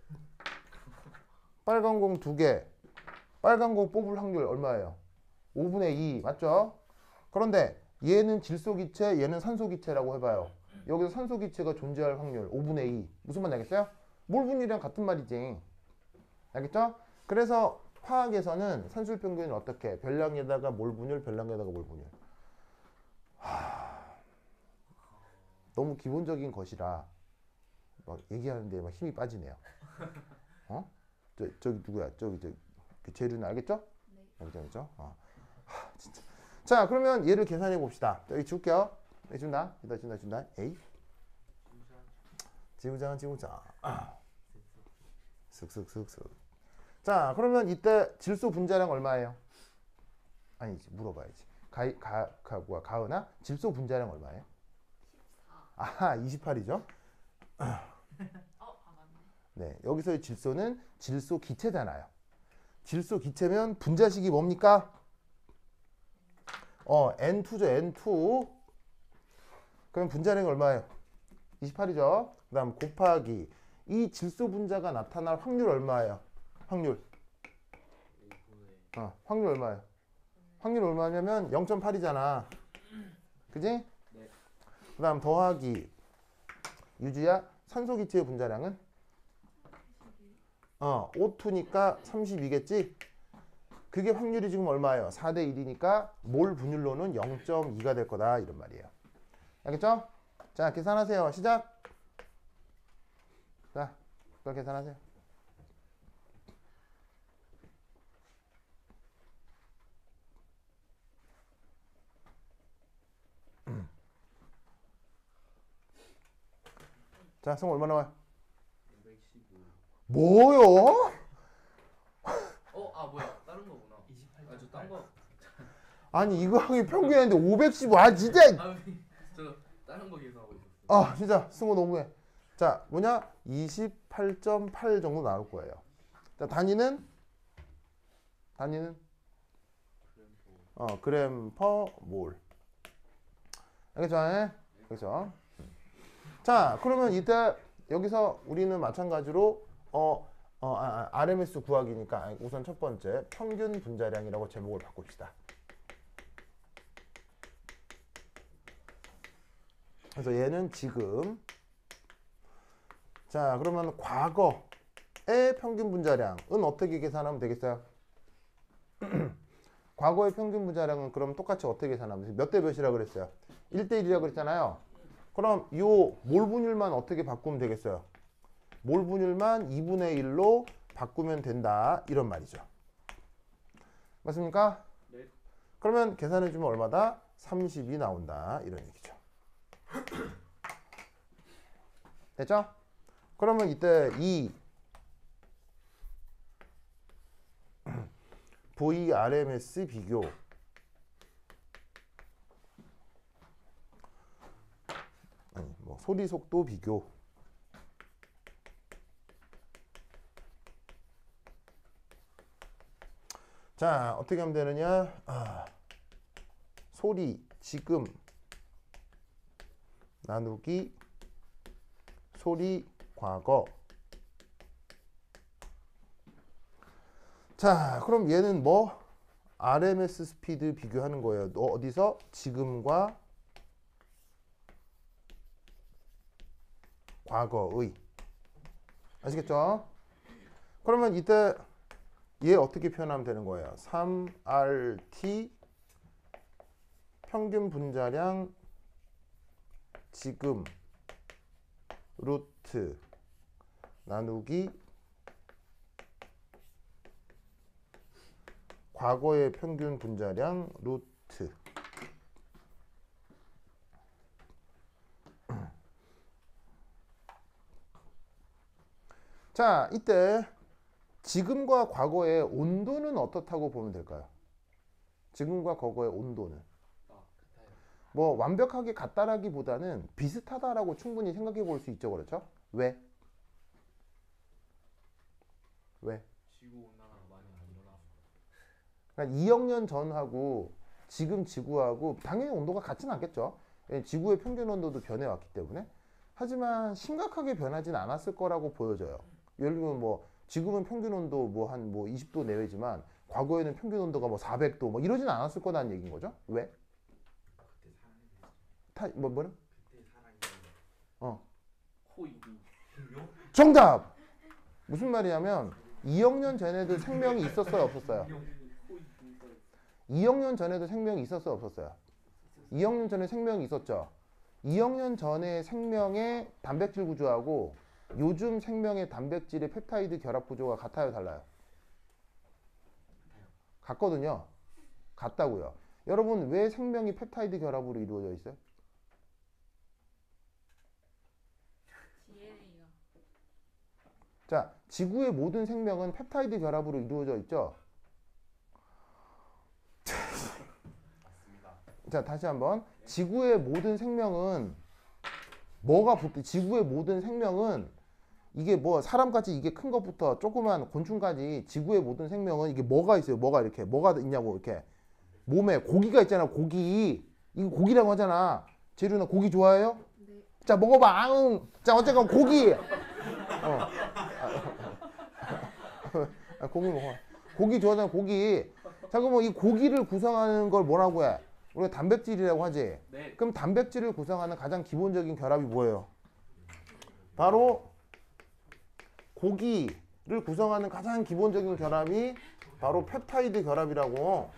빨간 공 2개, 빨간 공 뽑을 확률 얼마예요? 5분의 2 맞죠? 그런데 얘는 질소기체, 얘는 산소기체라고 해봐요. 여기서 산소기체가 존재할 확률 5분의 2 무슨 말인지 알겠어요? 몰 분율이랑 같은 말이지. 알겠죠? 그래서 화학에서는 산술 평균을 어떻게? 별량에다가 몰 분율, 별량에다가 몰 분율. 너무 기본적인 것이라 막 얘기하는데 막 힘이 빠지네요. 저기 누구야? 그 재료는 알겠죠?
네.
알겠죠? 진짜. 자, 그러면 얘를 계산해 봅시다. 여기 줄게요. 여기 준다. 준다. 에이. 지우자. 슥슥슥슥. 자, 그러면 이때 질소 분자량 얼마예요? 아니지, 물어봐야지. 가은아? 질소 분자량 얼마예요?
14.
28이죠.
맞네.
네, 여기서의 질소는 질소 기체잖아요. 질소 기체면 분자식이 뭡니까? N2죠, N2. 그럼 분자량이 얼마예요? 28이죠. 그 다음 곱하기 이 질소 분자가 나타날 확률 얼마예요? 확률. 확률 얼마예요? 확률 얼마냐면 0.8이잖아. 그지?
네.
그 다음 더하기 유주야 산소 기체의 분자량은? O2니까 32겠지? 그게 확률이 지금 얼마예요? 4대 1이니까 몰 분율로는 0.2가 될 거다 이런 말이에요. 알겠죠? 자, 계산하세요. 시작. 자, 그걸 계산하세요. 자, 승우 얼마 나와요?
515.
뭐요?
뭐야? 다른 거구나. 28. 저 딴 거.
아니 이거 하기 평균했는데 515. 진짜.
저 다른 거 계산하고 있었어요.
진짜 승우 너무해. 자, 뭐냐? 28.8 정도 나올 거예요. 자, 단위는 그램 퍼 몰. 알겠죠? 그렇죠? 자, 그러면 이때 여기서 우리는 마찬가지로 RMS 구하기니까 우선 첫 번째 평균 분자량이라고 제목을 바꿉시다. 그래서 얘는 지금. 자, 그러면 과거의 평균 분자량은 어떻게 계산하면 되겠어요? 과거의 평균 분자량은 그럼 똑같이 어떻게 계산하면 돼요? 몇 대 몇이라고 그랬어요? 1대 1이라고 그랬잖아요. 그럼 요 몰 분율만 어떻게 바꾸면 되겠어요? 몰 분율만 2분의 1로 바꾸면 된다. 이런 말이죠. 맞습니까?
네.
그러면 계산해 주면 얼마다? 30이 나온다. 이런 얘기죠. 됐죠? 그러면 이때 이 VRMS 비교 아니 뭐 소리 속도 비교 자 어떻게 하면 되느냐 소리 지금 나누기 소리 과거 자 그럼 얘는 뭐 RMS 스피드 비교하는 거예요. 어디서? 지금과 과거의 아시겠죠? 그러면 이때 얘 어떻게 표현하면 되는 거예요? 3RT 평균 분자량 지금 루트 나누기 과거의 평균 분자량 루트 자 이때 지금과 과거의 온도는 어떻다고 보면 될까요? 지금과 과거의 온도는
같아요.
뭐 완벽하게 같다라기보다는 비슷하다라고 충분히 생각해 볼 수 있죠. 그렇죠? 왜? 왜?
지구 온난화가 많이 안 일어나서.
그러니까 2억 년 전하고 지금 지구하고 당연히 온도가 같지는 않겠죠. 지구의 평균 온도도 변해왔기 때문에. 하지만 심각하게 변하진 않았을 거라고 보여져요. 예를 들면 뭐 지금은 평균 온도 뭐 한 뭐 20도 내외지만 과거에는 평균 온도가 뭐 400도 뭐 이러진 않았을 거라는 얘기인 거죠. 왜?
그때 사랑이 됐어.
뭐는?
그때 사랑이
어.
코이기 분명
정답! 무슨 말이냐면 2억 년 전에도 생명이 있었어요, 없었어요?
코이기
2억 년 전에도 생명이 있었어요, 없었어요? 2억 년 전에 생명이 있었죠. 2억 년 전의 생명의 단백질 구조하고 요즘 생명의 단백질의 펩타이드 결합 구조가 같아요, 달라요? 같거든요. 같다고요. 여러분 왜 생명이 펩타이드 결합으로 이루어져 있어요?
DNA가
자, 지구의 모든 생명은 펩타이드 결합으로 이루어져 있죠.
맞습니다.
자, 다시 한번. 지구의 모든 생명은 뭐가 붙대? 지구의 모든 생명은 이게 뭐 사람까지 이게 큰 것부터 조그만 곤충까지 지구의 모든 생명은 이게 뭐가 있어요? 뭐가 이렇게 뭐가 있냐고 이렇게 몸에 고기가 있잖아. 고기. 이거 고기라고 하잖아. 재료나 고기 좋아해요?
네.
자, 먹어봐. 앙. 자, 어쨌건 고기. 고기 먹어. 고기 좋아하잖아. 고기. 자, 그러면 이 고기를 구성하는 걸 뭐라고 해? 우리가 단백질이라고 하지.
네.
그럼 단백질을 구성하는 가장 기본적인 결합이 뭐예요? 바로 고기를 구성하는 가장 기본적인 결합이 바로 펩타이드 결합이라고.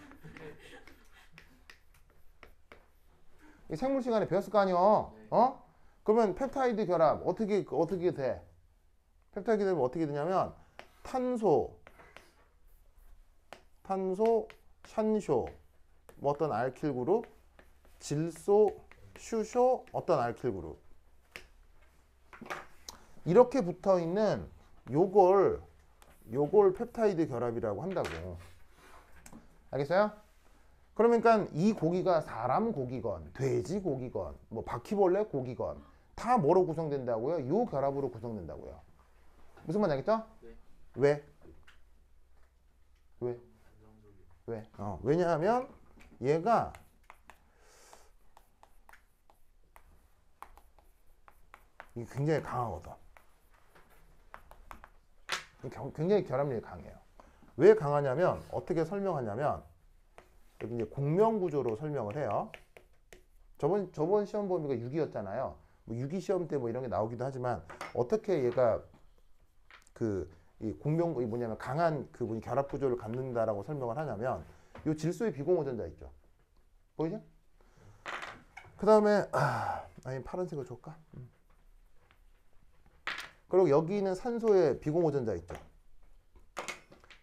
이 생물 시간에 배웠을 거 아니에요? 어? 그러면 펩타이드 결합 어떻게 돼? 펩타이드 결합이 어떻게 되냐면 탄소, 샨쇼, 뭐 어떤 알킬 그룹, 질소, 슈쇼, 어떤 알킬 그룹. 이렇게 붙어 있는 요걸 펩타이드 결합이라고 한다고. 알겠어요? 그러니까 이 고기가 사람 고기건, 돼지 고기건, 뭐 바퀴벌레 고기건 다 뭐로 구성된다고요? 요 결합으로 구성된다고요. 무슨 말인지 알겠죠?
네.
왜? 왜?
안정적이요.
왜? 왜냐하면 얘가 이게 굉장히 강하거든. 굉장히 결합력이 강해요. 왜 강하냐면 어떻게 설명하냐면 여기 이제 공명 구조로 설명을 해요. 저번 시험 범위가 6이었잖아요. 뭐 6이 시험 때 뭐 이런 게 나오기도 하지만 어떻게 얘가 이 공명 이 뭐냐면 강한 그 결합 구조를 갖는다라고 설명을 하냐면 요 질소의 비공유전자 있죠. 보이죠? 그 다음에 아니 파란색을 줄까? 그리고 여기는 산소의 비공유전자 있죠.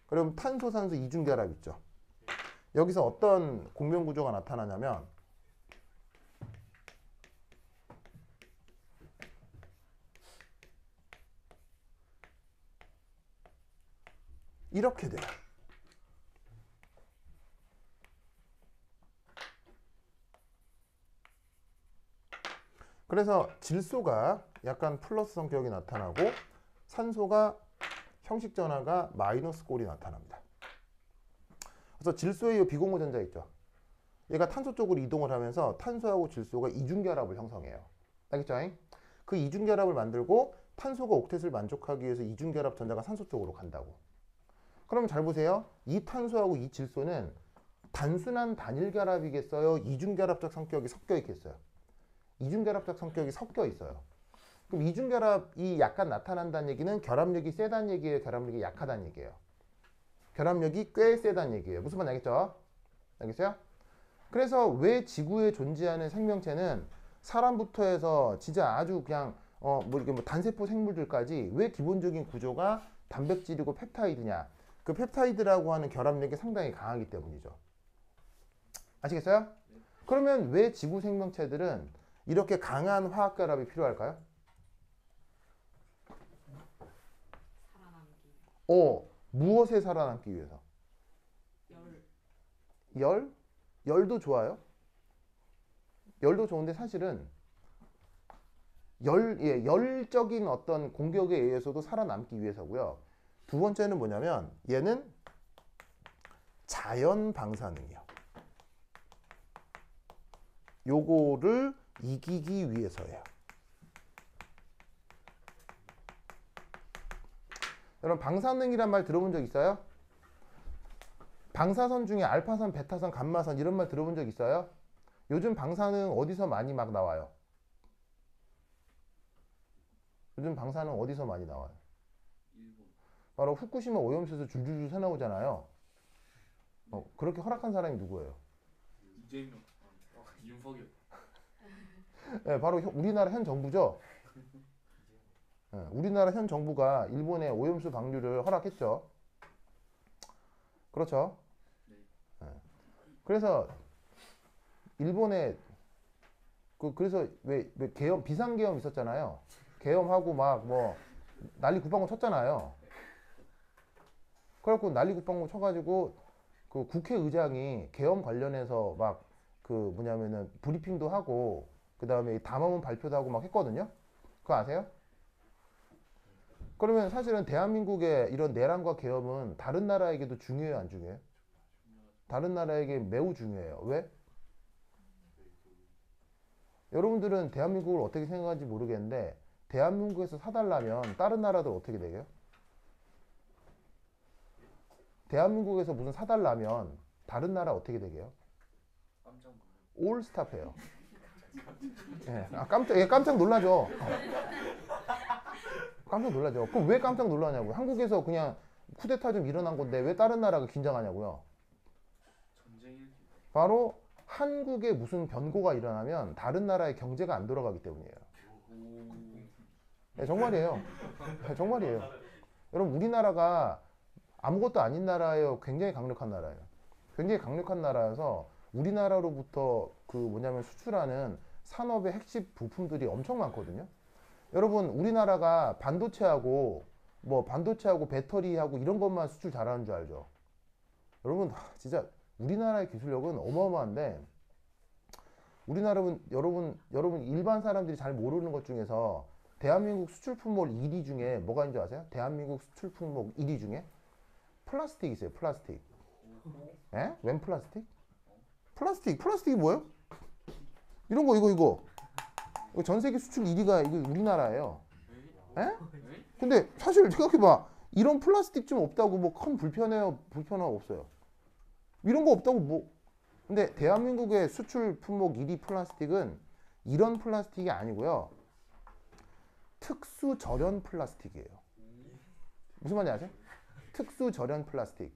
그럼 탄소, 산소 이중결합 있죠. 여기서 어떤 공명 구조가 나타나냐면 이렇게 돼요. 그래서 질소가 약간 플러스 성격이 나타나고 산소가 형식 전하가 마이너스 꼴이 나타납니다. 그래서 질소의 이 비공유전자 있죠. 얘가 탄소 쪽으로 이동을 하면서 탄소하고 질소가 이중결합을 형성해요. 알겠죠? 그 이중결합을 만들고 탄소가 옥텟을 만족하기 위해서 이중결합 전자가 산소 쪽으로 간다고. 그러면 잘 보세요. 이 탄소하고 이 질소는 단순한 단일 결합이겠어요? 이중결합적 성격이 섞여 있겠어요? 이중결합적 성격이 섞여 있어요. 그럼 이중결합이 약간 나타난다는 얘기는 결합력이 세다는 얘기예요? 결합력이 약하다는 얘기예요? 결합력이 꽤 세다는 얘기예요. 무슨 말인지 알겠죠? 알겠어요? 그래서 왜 지구에 존재하는 생명체는 사람부터 해서 진짜 아주 그냥 이렇게 단세포 생물들까지 왜 기본적인 구조가 단백질이고 펩타이드냐? 그 펩타이드라고 하는 결합력이 상당히 강하기 때문이죠. 아시겠어요? 그러면 왜 지구 생명체들은 이렇게 강한 화학 결합이 필요할까요?
살아남기.
무엇에 살아남기 위해서? 열? 열도 좋아요. 열도 좋은데 사실은 열적인 어떤 공격에 의해서도 살아남기 위해서고요. 두 번째는 뭐냐면 얘는 자연 방사능이요. 요거를 이기기 위해서예요. 여러분 방사능이란 말 들어본 적 있어요? 방사선 중에 알파선, 베타선, 감마선 이런 말 들어본 적 있어요? 요즘 방사능 어디서 많이 막 나와요? 요즘 방사능 어디서 많이 나와요? 바로 후쿠시마 오염수에서 줄줄줄 새나오잖아요. 그렇게 허락한 사람이 누구예요?
이재명, 윤석열.
네, 바로 우리나라 현 정부죠. 네, 우리나라 현 정부가 일본의 오염수 방류를 허락했죠. 그렇죠. 네. 그래서 일본에 그래서 왜 계엄 비상계엄 있었잖아요. 계엄하고 막 난리 국방부 쳤잖아요. 그래갖고 난리 국방부 쳐가지고 그 국회의장이 계엄 관련해서 막 뭐냐면은 브리핑도 하고 그 다음에 담화문 발표도 하고 막 했거든요. 그거 아세요? 그러면 사실은 대한민국의 이런 내란과 계엄은 다른 나라에게도 중요해요, 안 중요해요? 다른 나라에게 매우 중요해요. 왜? 여러분들은 대한민국을 어떻게 생각하는지 모르겠는데 대한민국에서 사달라면 다른 나라들 어떻게 되게요? 대한민국에서 무슨 사달라면 다른 나라 어떻게 되게요? 올 스탑해요. 예, 깜짝 놀라죠. 깜짝 놀라죠. 그럼 왜 깜짝 놀라냐고요? 한국에서 그냥 쿠데타 좀 일어난 건데 왜 다른 나라가 긴장하냐고요? 바로 한국에 무슨 변고가 일어나면 다른 나라의 경제가 안 돌아가기 때문이에요. 네, 정말이에요. 네, 정말이에요. 여러분 우리나라가 아무것도 아닌 나라예요. 굉장히 강력한 나라예요. 굉장히 강력한 나라여서 우리나라로부터 뭐냐면 수출하는 산업의 핵심 부품들이 엄청 많거든요. 여러분 우리나라가 반도체하고 배터리하고 이런 것만 수출 잘하는 줄 알죠? 여러분 진짜 우리나라의 기술력은 어마어마한데 여러분 일반 사람들이 잘 모르는 것 중에서 대한민국 수출 품목 1위 중에 뭐가 있는 줄 아세요? 대한민국 수출 품목 1위 중에 플라스틱 있어요. 플라스틱. 에? 웬 플라스틱? 플라스틱이 뭐예요? 이런 거 이거 전 세계 수출 1위가 이거 우리나라예요. 에? 근데 사실 생각해봐. 이런 플라스틱 좀 없다고 큰 불편함 없어요. 이런 거 없다고 근데 대한민국의 수출 품목 1위 플라스틱은 이런 플라스틱이 아니고요. 특수 절연 플라스틱이에요. 무슨 말인지 아세요? 특수 절연 플라스틱.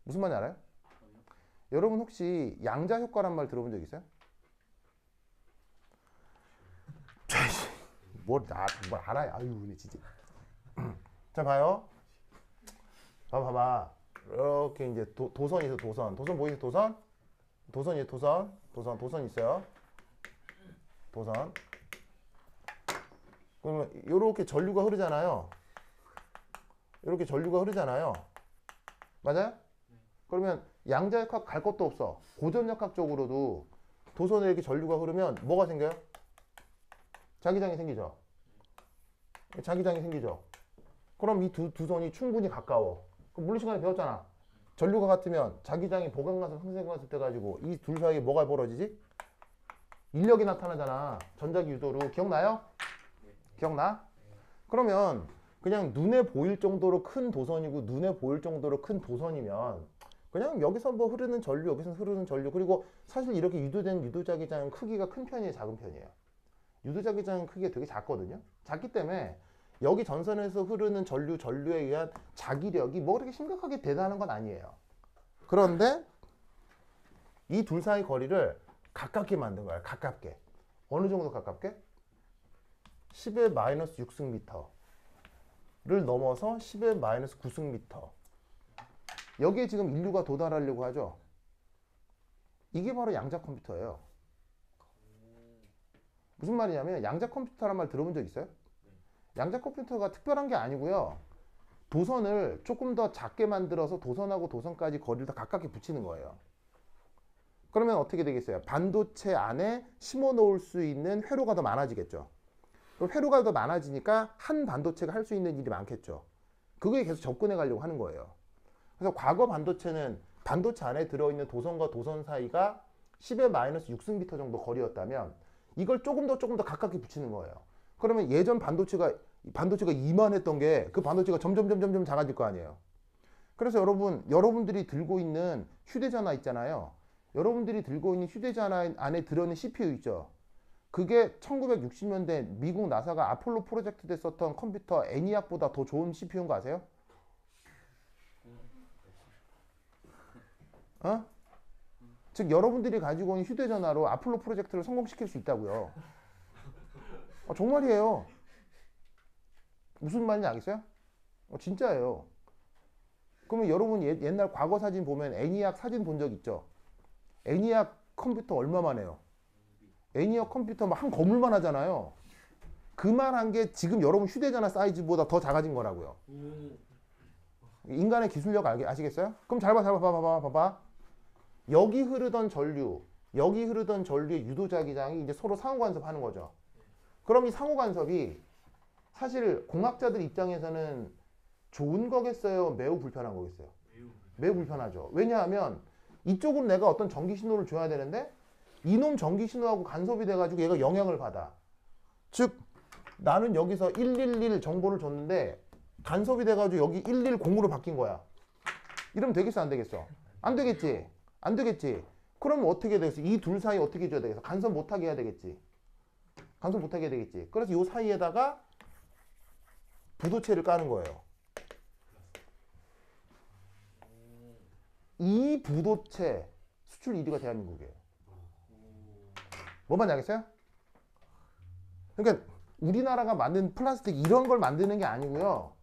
무슨 말인지 알아요? 여러분 혹시 양자 효과란 말 들어본 적 있어요? 뭘 알아요. 아유, 근데 진짜. 자, 봐요. 봐봐. 이렇게 이제 도선이 있어, 도선. 도선 보이세요, 도선? 도선이에요, 도선 있어요. 도선. 그러면 이렇게 전류가 흐르잖아요. 이렇게 전류가 흐르잖아요. 맞아요? 그러면 양자역학 갈 것도 없어. 고전역학적으로도 도선에 이렇게 전류가 흐르면 뭐가 생겨요? 자기장이 생기죠. 자기장이 생기죠. 그럼 이 두 선이 충분히 가까워. 그럼 물리 시간에 배웠잖아. 전류가 같으면 자기장이 보강관습, 항생관습 돼가지고 이 둘 사이에 뭐가 벌어지지? 인력이 나타나잖아. 전자기 유도로. 기억나요? 기억나? 그러면 그냥 눈에 보일 정도로 큰 도선이고 눈에 보일 정도로 큰 도선이면 그냥 여기서 뭐 흐르는 전류, 여기서 흐르는 전류. 그리고 사실 이렇게 유도된 유도자기장은 크기가 큰 편이에요, 작은 편이에요? 유도자기장은 크기가 되게 작거든요. 작기 때문에 여기 전선에서 흐르는 전류에 의한 자기력이 뭐 그렇게 심각하게 대단한 건 아니에요. 그런데 이 둘 사이 거리를 가깝게 만든 거예요. 가깝게. 어느 정도 가깝게? 10의 마이너스 6승미터를 넘어서 10의 마이너스 9승미터. 여기에 지금 인류가 도달하려고 하죠. 이게 바로 양자 컴퓨터예요. 무슨 말이냐면 양자 컴퓨터란 말 들어본 적 있어요? 양자 컴퓨터가 특별한 게 아니고요. 도선을 조금 더 작게 만들어서 도선하고 도선까지 거리를 더 가깝게 붙이는 거예요. 그러면 어떻게 되겠어요? 반도체 안에 심어 놓을 수 있는 회로가 더 많아지겠죠. 그럼 회로가 더 많아지니까 한 반도체가 할 수 있는 일이 많겠죠. 그거에 계속 접근해 가려고 하는 거예요. 그래서 과거 반도체는 반도체 안에 들어있는 도선과 도선 사이가 10의 마이너스 6승미터 정도 거리였다면 이걸 조금 더 가깝게 붙이는 거예요. 그러면 예전 반도체가 이만했던 게 그 반도체가 점점 작아질 거 아니에요. 그래서 여러분들이 들고 있는 휴대전화 있잖아요. 여러분들이 들고 있는 휴대전화 안에 들어있는 CPU 있죠. 그게 1960년대 미국 나사가 아폴로 프로젝트 때 썼던 컴퓨터 애니악보다 더 좋은 CPU인 거 아세요? 어? 즉 여러분들이 가지고 있는 휴대전화로 아폴로 프로젝트를 성공시킬 수 있다고요. 정말이에요. 무슨 말인지 알겠어요? 진짜예요. 그러면 여러분 옛날 과거 사진 보면 애니악 사진 본 적 있죠? 애니악 컴퓨터 얼마만 해요? 애니악 컴퓨터 한 거물만 하잖아요. 그만한 게 지금 여러분 휴대전화 사이즈보다 더 작아진 거라고요. 인간의 기술력 아시겠어요? 그럼 잘 봐봐. 여기 흐르던 전류의 유도자기장이 이제 서로 상호간섭하는 거죠. 그럼 이 상호간섭이 사실 공학자들 입장에서는 좋은 거겠어요? 매우 불편한 거겠어요? 매우 불편하죠. 왜냐하면 이쪽으로 내가 어떤 전기 신호를 줘야 되는데 이놈 전기 신호하고 간섭이 돼가지고 얘가 영향을 받아. 즉 나는 여기서 111 정보를 줬는데 간섭이 돼가지고 여기 110으로 바뀐 거야. 이러면 되겠어, 안 되겠어? 안 되겠지. 안 되겠지. 그러면 어떻게 되겠어? 이 둘 사이 어떻게 줘야 되겠어? 간섭 못하게 해야 되겠지. 간섭 못하게 해야 되겠지. 그래서 이 사이에다가 부도체를 까는 거예요. 이 부도체 수출 1위가 대한민국이에요. 뭐 말인지 알겠어요? 그러니까 우리나라가 만든 플라스틱 이런 걸 만드는 게 아니고요.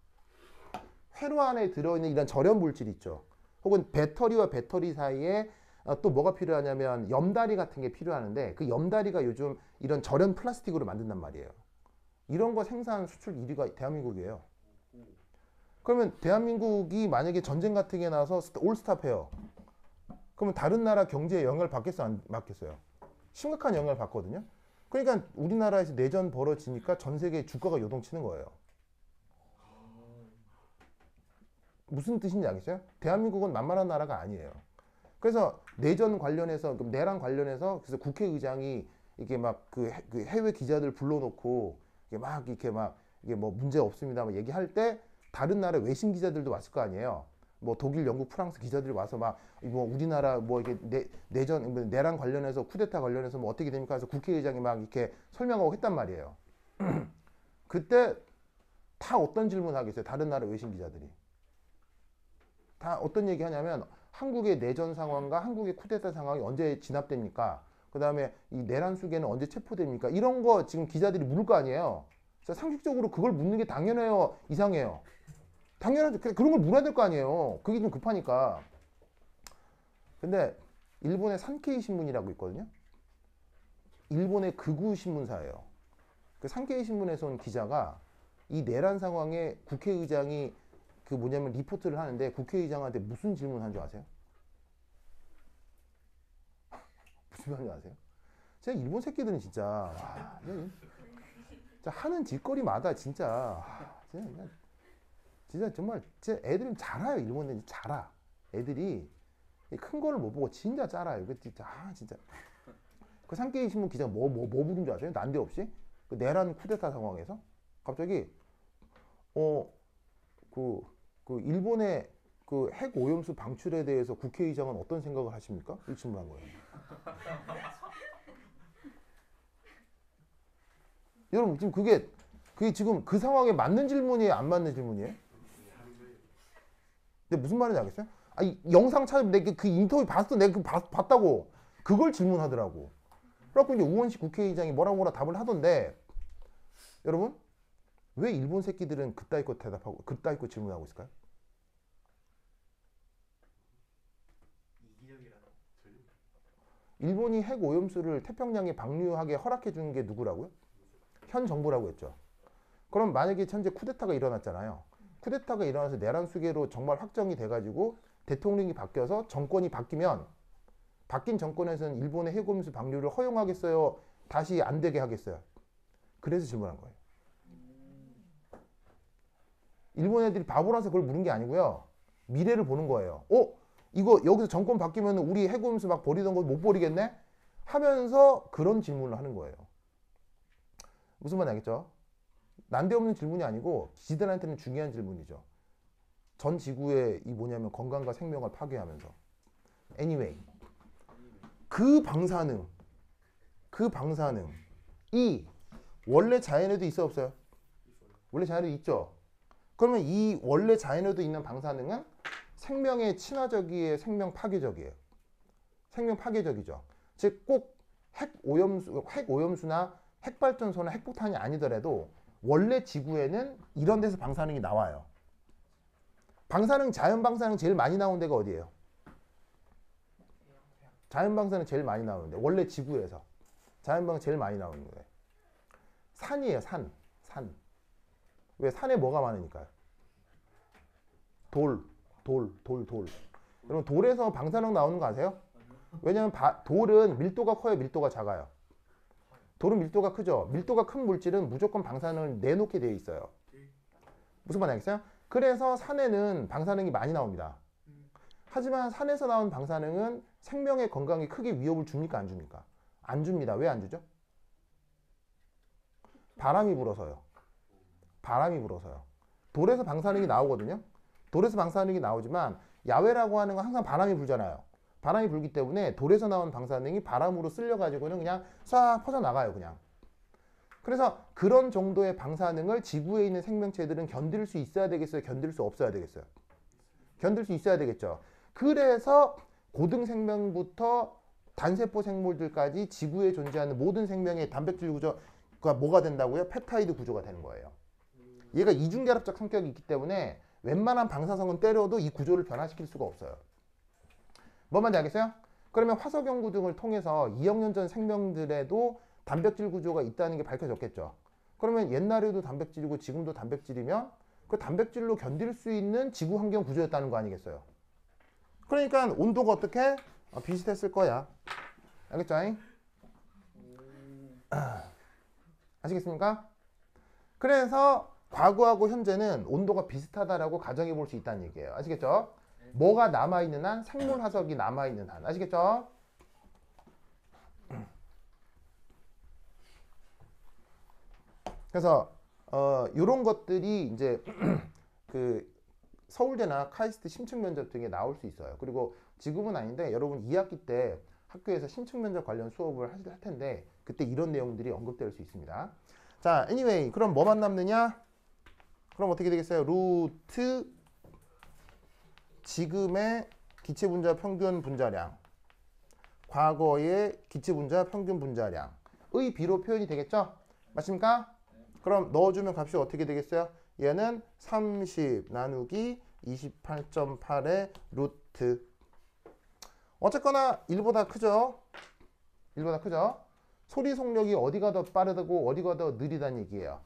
회로 안에 들어있는 이런 절연 물질 있죠. 혹은 배터리와 배터리 사이에 또 뭐가 필요하냐면 염다리 같은 게 필요하는데 그 염다리가 요즘 이런 절연 플라스틱으로 만든단 말이에요. 이런 거 생산 수출 1위가 대한민국이에요. 그러면 대한민국이 만약에 전쟁 같은 게 나서 올스탑해요. 그러면 다른 나라 경제에 영향을 받겠어요? 안 받겠어요? 심각한 영향을 받거든요. 그러니까 우리나라에서 내전 벌어지니까 전 세계 주가가 요동치는 거예요. 무슨 뜻인지 알겠어요? 대한민국은 만만한 나라가 아니에요. 그래서 내전 관련해서 내란 관련해서 그래서 국회의장이 이게 막 그 해외 기자들 불러놓고 이게 뭐 문제 없습니다 막 얘기할 때 다른 나라 외신 기자들도 왔을 거 아니에요. 뭐 독일, 영국, 프랑스 기자들이 와서 막 뭐 우리나라 뭐 이게 내전 내란 관련해서 쿠데타 관련해서 뭐 어떻게 됩니까? 해서 국회의장이 막 이렇게 설명하고 했단 말이에요. 그때 다 어떤 질문 하겠어요? 다른 나라 외신 기자들이 다 어떤 얘기 하냐면 한국의 내전 상황과 한국의 쿠데타 상황이 언제 진압됩니까? 그 다음에 이 내란 수괴는 언제 체포됩니까? 이런 거 지금 기자들이 물을 거 아니에요. 자, 상식적으로 그걸 묻는 게 당연해요, 이상해요? 당연하죠. 그런 걸 물어야 될 거 아니에요. 그게 좀 급하니까. 근데 일본의 산케이 신문이라고 있거든요. 일본의 극우 신문사예요. 그 산케이 신문에서 온 기자가 이 내란 상황에 국회의장이 그 뭐냐면 리포트를 하는데 국회의장한테 무슨 질문한 줄 아세요? 무슨 말인지 아세요? 제가 일본 새끼들은 진짜 와, 진짜 하는 짓거리마다 진짜 진짜 정말 제 애들은 잘 알아요. 일본 애들이 잘 알아. 애들이 큰 거를 못 보고 진짜 잘 알아요. 그 진짜 진짜 그 산케이 신문 기자 뭐 부른 줄 아세요? 난데없이 그 내란 쿠데타 상황에서 갑자기 그 일본의 그 핵 오염수 방출에 대해서 국회의장은 어떤 생각을 하십니까? 이 질문한 거예요. 여러분 지금 그게 지금 그 상황에 맞는 질문이에요? 안 맞는 질문이에요? 근데 무슨 말인지 알겠어요? 이 영상 찾으면 내가 그 인터뷰 봤어. 내가 봤다고. 그걸 질문하더라고. 그래갖고 이제 우원식 국회의장이 뭐라 답을 하던데 여러분 왜 일본 새끼들은 그따위 거 대답하고 그따위 거 질문하고 있을까요? 일본이 핵 오염수를 태평양에 방류하게 허락해 준 게 누구라고요? 현 정부라고 했죠. 그럼 만약에 현재 쿠데타가 일어났잖아요. 쿠데타가 일어나서 내란 수계로 정말 확정이 돼가지고 대통령이 바뀌어서 정권이 바뀌면 바뀐 정권에서는 일본의 핵 오염수 방류를 허용하겠어요? 다시 안 되게 하겠어요? 그래서 질문한 거예요. 일본 애들이 바보라서 그걸 물은 게 아니고요. 미래를 보는 거예요. 이거 여기서 정권 바뀌면 우리 핵 오염수 막 버리던 거 못 버리겠네? 하면서 그런 질문을 하는 거예요. 무슨 말인지 알겠죠? 난데없는 질문이 아니고 지들한테는 중요한 질문이죠. 전 지구의 이 뭐냐면 건강과 생명을 파괴하면서. Anyway, 그 방사능이 원래 자연에도 있어 없어요? 원래 자연에도 있죠. 그러면 이 원래 자연에도 있는 방사능은 생명에 친화적이에요, 생명 파괴적이에요? 생명 파괴적이죠. 즉 꼭 핵 오염수나 핵발전소나 핵폭탄이 아니더라도 원래 지구에는 이런 데서 방사능이 나와요. 자연 방사능 제일 많이 나오는 데가 어디예요? 자연 방사능 제일 많이 나오는데 원래 지구에서 자연 방사능 제일 많이 나오는 거예요. 산이에요, 산. 왜? 산에 뭐가 많으니까요? 돌. 여러분 돌에서 방사능 나오는 거 아세요? 왜냐면 돌은 밀도가 커요, 밀도가 작아요? 돌은 밀도가 크죠. 밀도가 큰 물질은 무조건 방사능을 내놓게 되어 있어요. 무슨 말인지 알겠어요? 그래서 산에는 방사능이 많이 나옵니다. 하지만 산에서 나온 방사능은 생명의 건강에 크게 위협을 줍니까? 안 줍니까? 안 줍니다. 왜 안 주죠? 바람이 불어서요. 돌에서 방사능이 나오거든요. 돌에서 방사능이 나오지만 야외라고 하는 건 항상 바람이 불잖아요. 바람이 불기 때문에 돌에서 나온 방사능이 바람으로 쓸려가지고는 그냥 싹 퍼져나가요. 그냥. 그래서 그런 정도의 방사능을 지구에 있는 생명체들은 견딜 수 있어야 되겠어요? 견딜 수 없어야 되겠어요? 견딜 수 있어야 되겠죠. 그래서 고등생명부터 단세포 생물들까지 지구에 존재하는 모든 생명의 단백질 구조가 뭐가 된다고요? 펩타이드 구조가 되는 거예요. 얘가 이중결합적 성격이 있기 때문에 웬만한 방사성은 때려도 이 구조를 변화시킬 수가 없어요. 뭔 말인지 알겠어요? 그러면 화석 연구 등을 통해서 2억 년 전 생명들에도 단백질 구조가 있다는 게 밝혀졌겠죠. 그러면 옛날에도 단백질이고 지금도 단백질이면 그 단백질로 견딜 수 있는 지구 환경 구조였다는 거 아니겠어요? 그러니까 온도가 어떻게? 비슷했을 거야. 알겠죠? 아시겠습니까? 그래서 과거하고 현재는 온도가 비슷하다라고 가정해 볼 수 있다는 얘기예요. 아시겠죠? 뭐가 남아있는 한? 생물 화석이 남아있는 한. 아시겠죠? 그래서 이런 것들이 이제 그 서울대나 카이스트 심층 면접 등에 나올 수 있어요. 그리고 지금은 아닌데 여러분 2학기 때 학교에서 심층 면접 관련 수업을 할 텐데 그때 이런 내용들이 언급될 수 있습니다. 자, anyway, 그럼 뭐만 남느냐? 그럼 어떻게 되겠어요? 루트 지금의 기체분자 평균 분자량, 과거의 기체분자 평균 분자량의 비로 표현이 되겠죠? 맞습니까? 그럼 넣어주면 값이 어떻게 되겠어요? 얘는 30 나누기 28.8의 루트. 어쨌거나 1보다 크죠? 1보다 크죠? 소리 속력이 어디가 더 빠르고 어디가 더 느리다는 얘기예요.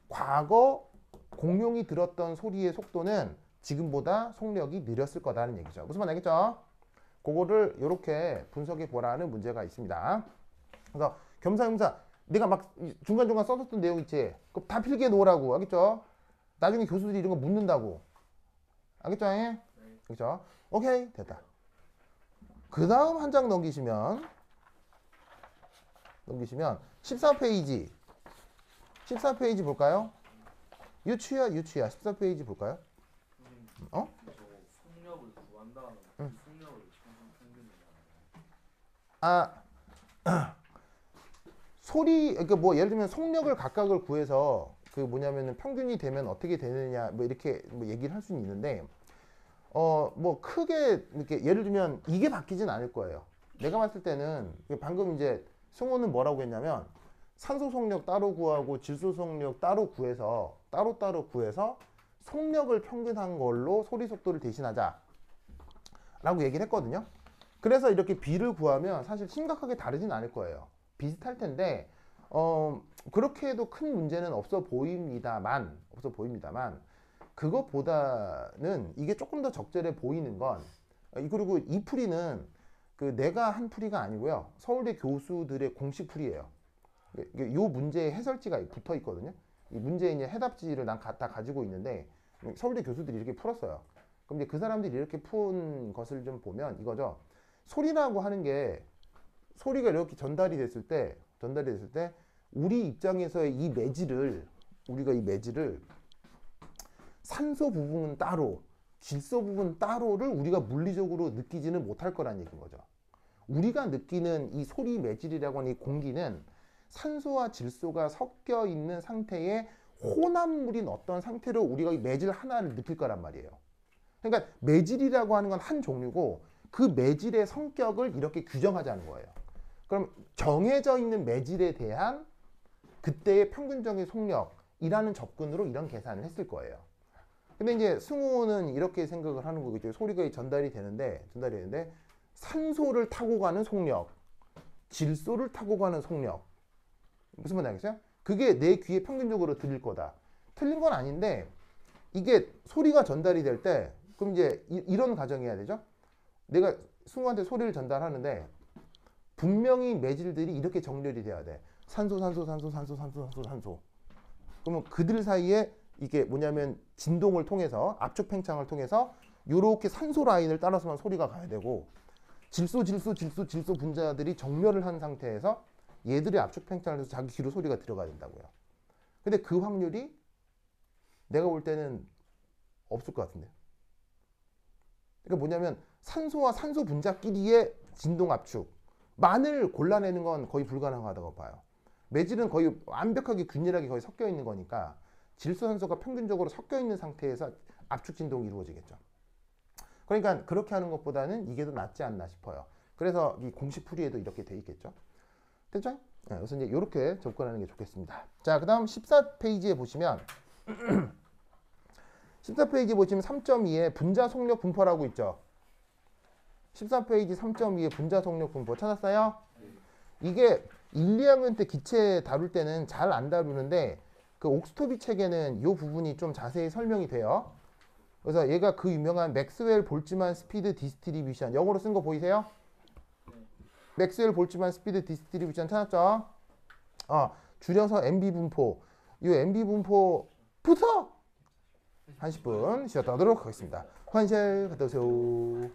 과거 공룡이 들었던 소리의 속도는 지금보다 속력이 느렸을 거다는 얘기죠. 무슨 말 알겠죠? 그거를 이렇게 분석해 보라는 문제가 있습니다. 그래서 겸사겸사 내가 막 중간중간 써줬던 내용 있지? 그거 다 필기해 놓으라고. 알겠죠? 나중에 교수들이 이런 거 묻는다고. 알겠죠? 그렇죠? 오케이, 됐다. 그 다음 한 장 넘기시면 14페이지 14페이지 볼까요? 유치야 14페이지 볼까요? 어?
저 속력을 구한다는
응.
속력을 평균이라는
아 소리 그러니까 뭐 예를 들면 속력을 각각을 구해서 그 뭐냐면은 평균이 되면 어떻게 되느냐 뭐 이렇게 뭐 얘기를 할 수는 있는데 뭐 크게 이렇게 예를 들면 이게 바뀌진 않을 거예요. 내가 봤을 때는 방금 이제 승호는 뭐라고 했냐면 산소 속력 따로 구하고 질소 속력 따로 구해서 따로 구해서 속력을 평균한 걸로 소리 속도를 대신하자 라고 얘기를 했거든요. 그래서 이렇게 B를 구하면 사실 심각하게 다르진 않을 거예요. 비슷할 텐데 그렇게 해도 큰 문제는 없어 보입니다만 그것보다는 이게 조금 더 적절해 보이는 건 그리고 이 풀이는 그 내가 한 풀이가 아니고요. 서울대 교수들의 공식 풀이에요. 이 문제의 해설지가 붙어 있거든요. 이 문제의 이제 해답지를 난 다 가지고 있는데 서울대 교수들이 이렇게 풀었어요. 그럼 이제 그 사람들이 이렇게 푼 것을 좀 보면 이거죠. 소리라고 하는 게 소리가 이렇게 전달이 됐을 때 우리 입장에서의 이 매질을 우리가 이 매질을 산소 부분은 따로 질소 부분 따로를 우리가 물리적으로 느끼지는 못할 거란 얘기인 거죠. 우리가 느끼는 이 소리 매질이라고 하는 이 공기는 산소와 질소가 섞여 있는 상태의 혼합물인 어떤 상태로 우리가 이 매질 하나를 느낄 거란 말이에요. 그러니까 매질이라고 하는 건 한 종류고 그 매질의 성격을 이렇게 규정하자는 거예요. 그럼 정해져 있는 매질에 대한 그때의 평균적인 속력이라는 접근으로 이런 계산을 했을 거예요. 근데 이제 승호는 이렇게 생각을 하는 거겠죠. 소리가 전달이 되는데 산소를 타고 가는 속력, 질소를 타고 가는 속력. 무슨 말인지 알겠어요? 그게 내 귀에 평균적으로 들릴 거다. 틀린 건 아닌데 이게 소리가 전달이 될 때 그럼 이제 이런 가정해야 되죠. 내가 승호한테 소리를 전달하는데 분명히 매질들이 이렇게 정렬이 돼야 돼. 산소. 그러면 그들 사이에 이게 뭐냐면 진동을 통해서 압축 팽창을 통해서 이렇게 산소 라인을 따라서만 소리가 가야 되고 질소 분자들이 정렬을 한 상태에서 얘들이 압축 팽창을 해서 자기 귀로 소리가 들어가야 된다고요. 근데 그 확률이 내가 볼 때는 없을 것 같은데. 그러니까 뭐냐면 산소와 산소 분자끼리의 진동 압축만을 골라내는 건 거의 불가능하다고 봐요. 매질은 거의 완벽하게 균일하게 거의 섞여 있는 거니까 질소 산소가 평균적으로 섞여 있는 상태에서 압축 진동이 이루어지겠죠. 그러니까 그렇게 하는 것보다는 이게 더 낫지 않나 싶어요. 그래서 이 공식 풀이에도 이렇게 돼 있겠죠. 됐죠? 네, 그래서 이제 이렇게 접근하는 게 좋겠습니다. 자, 그 다음 14페이지에 보시면 14페이지 보시면 3.2에 분자 속력 분포라고 있죠. 14페이지 3.2에 분자 속력 분포 찾았어요? 이게 1, 2학년 때 기체 다룰 때는 잘 안 다루는데 그 옥스토비 책에는 이 부분이 좀 자세히 설명이 돼요. 그래서 얘가 그 유명한 맥스웰 볼츠만 스피드 디스트리뷰션 영어로 쓴 거 보이세요? 맥스웰 볼츠만 스피드 디스트리뷰션 찾았죠? 줄여서 MB 분포. 이 MB 분포부터 한 10분 쉬었다 하도록 하겠습니다. 환실 갔다 오세요.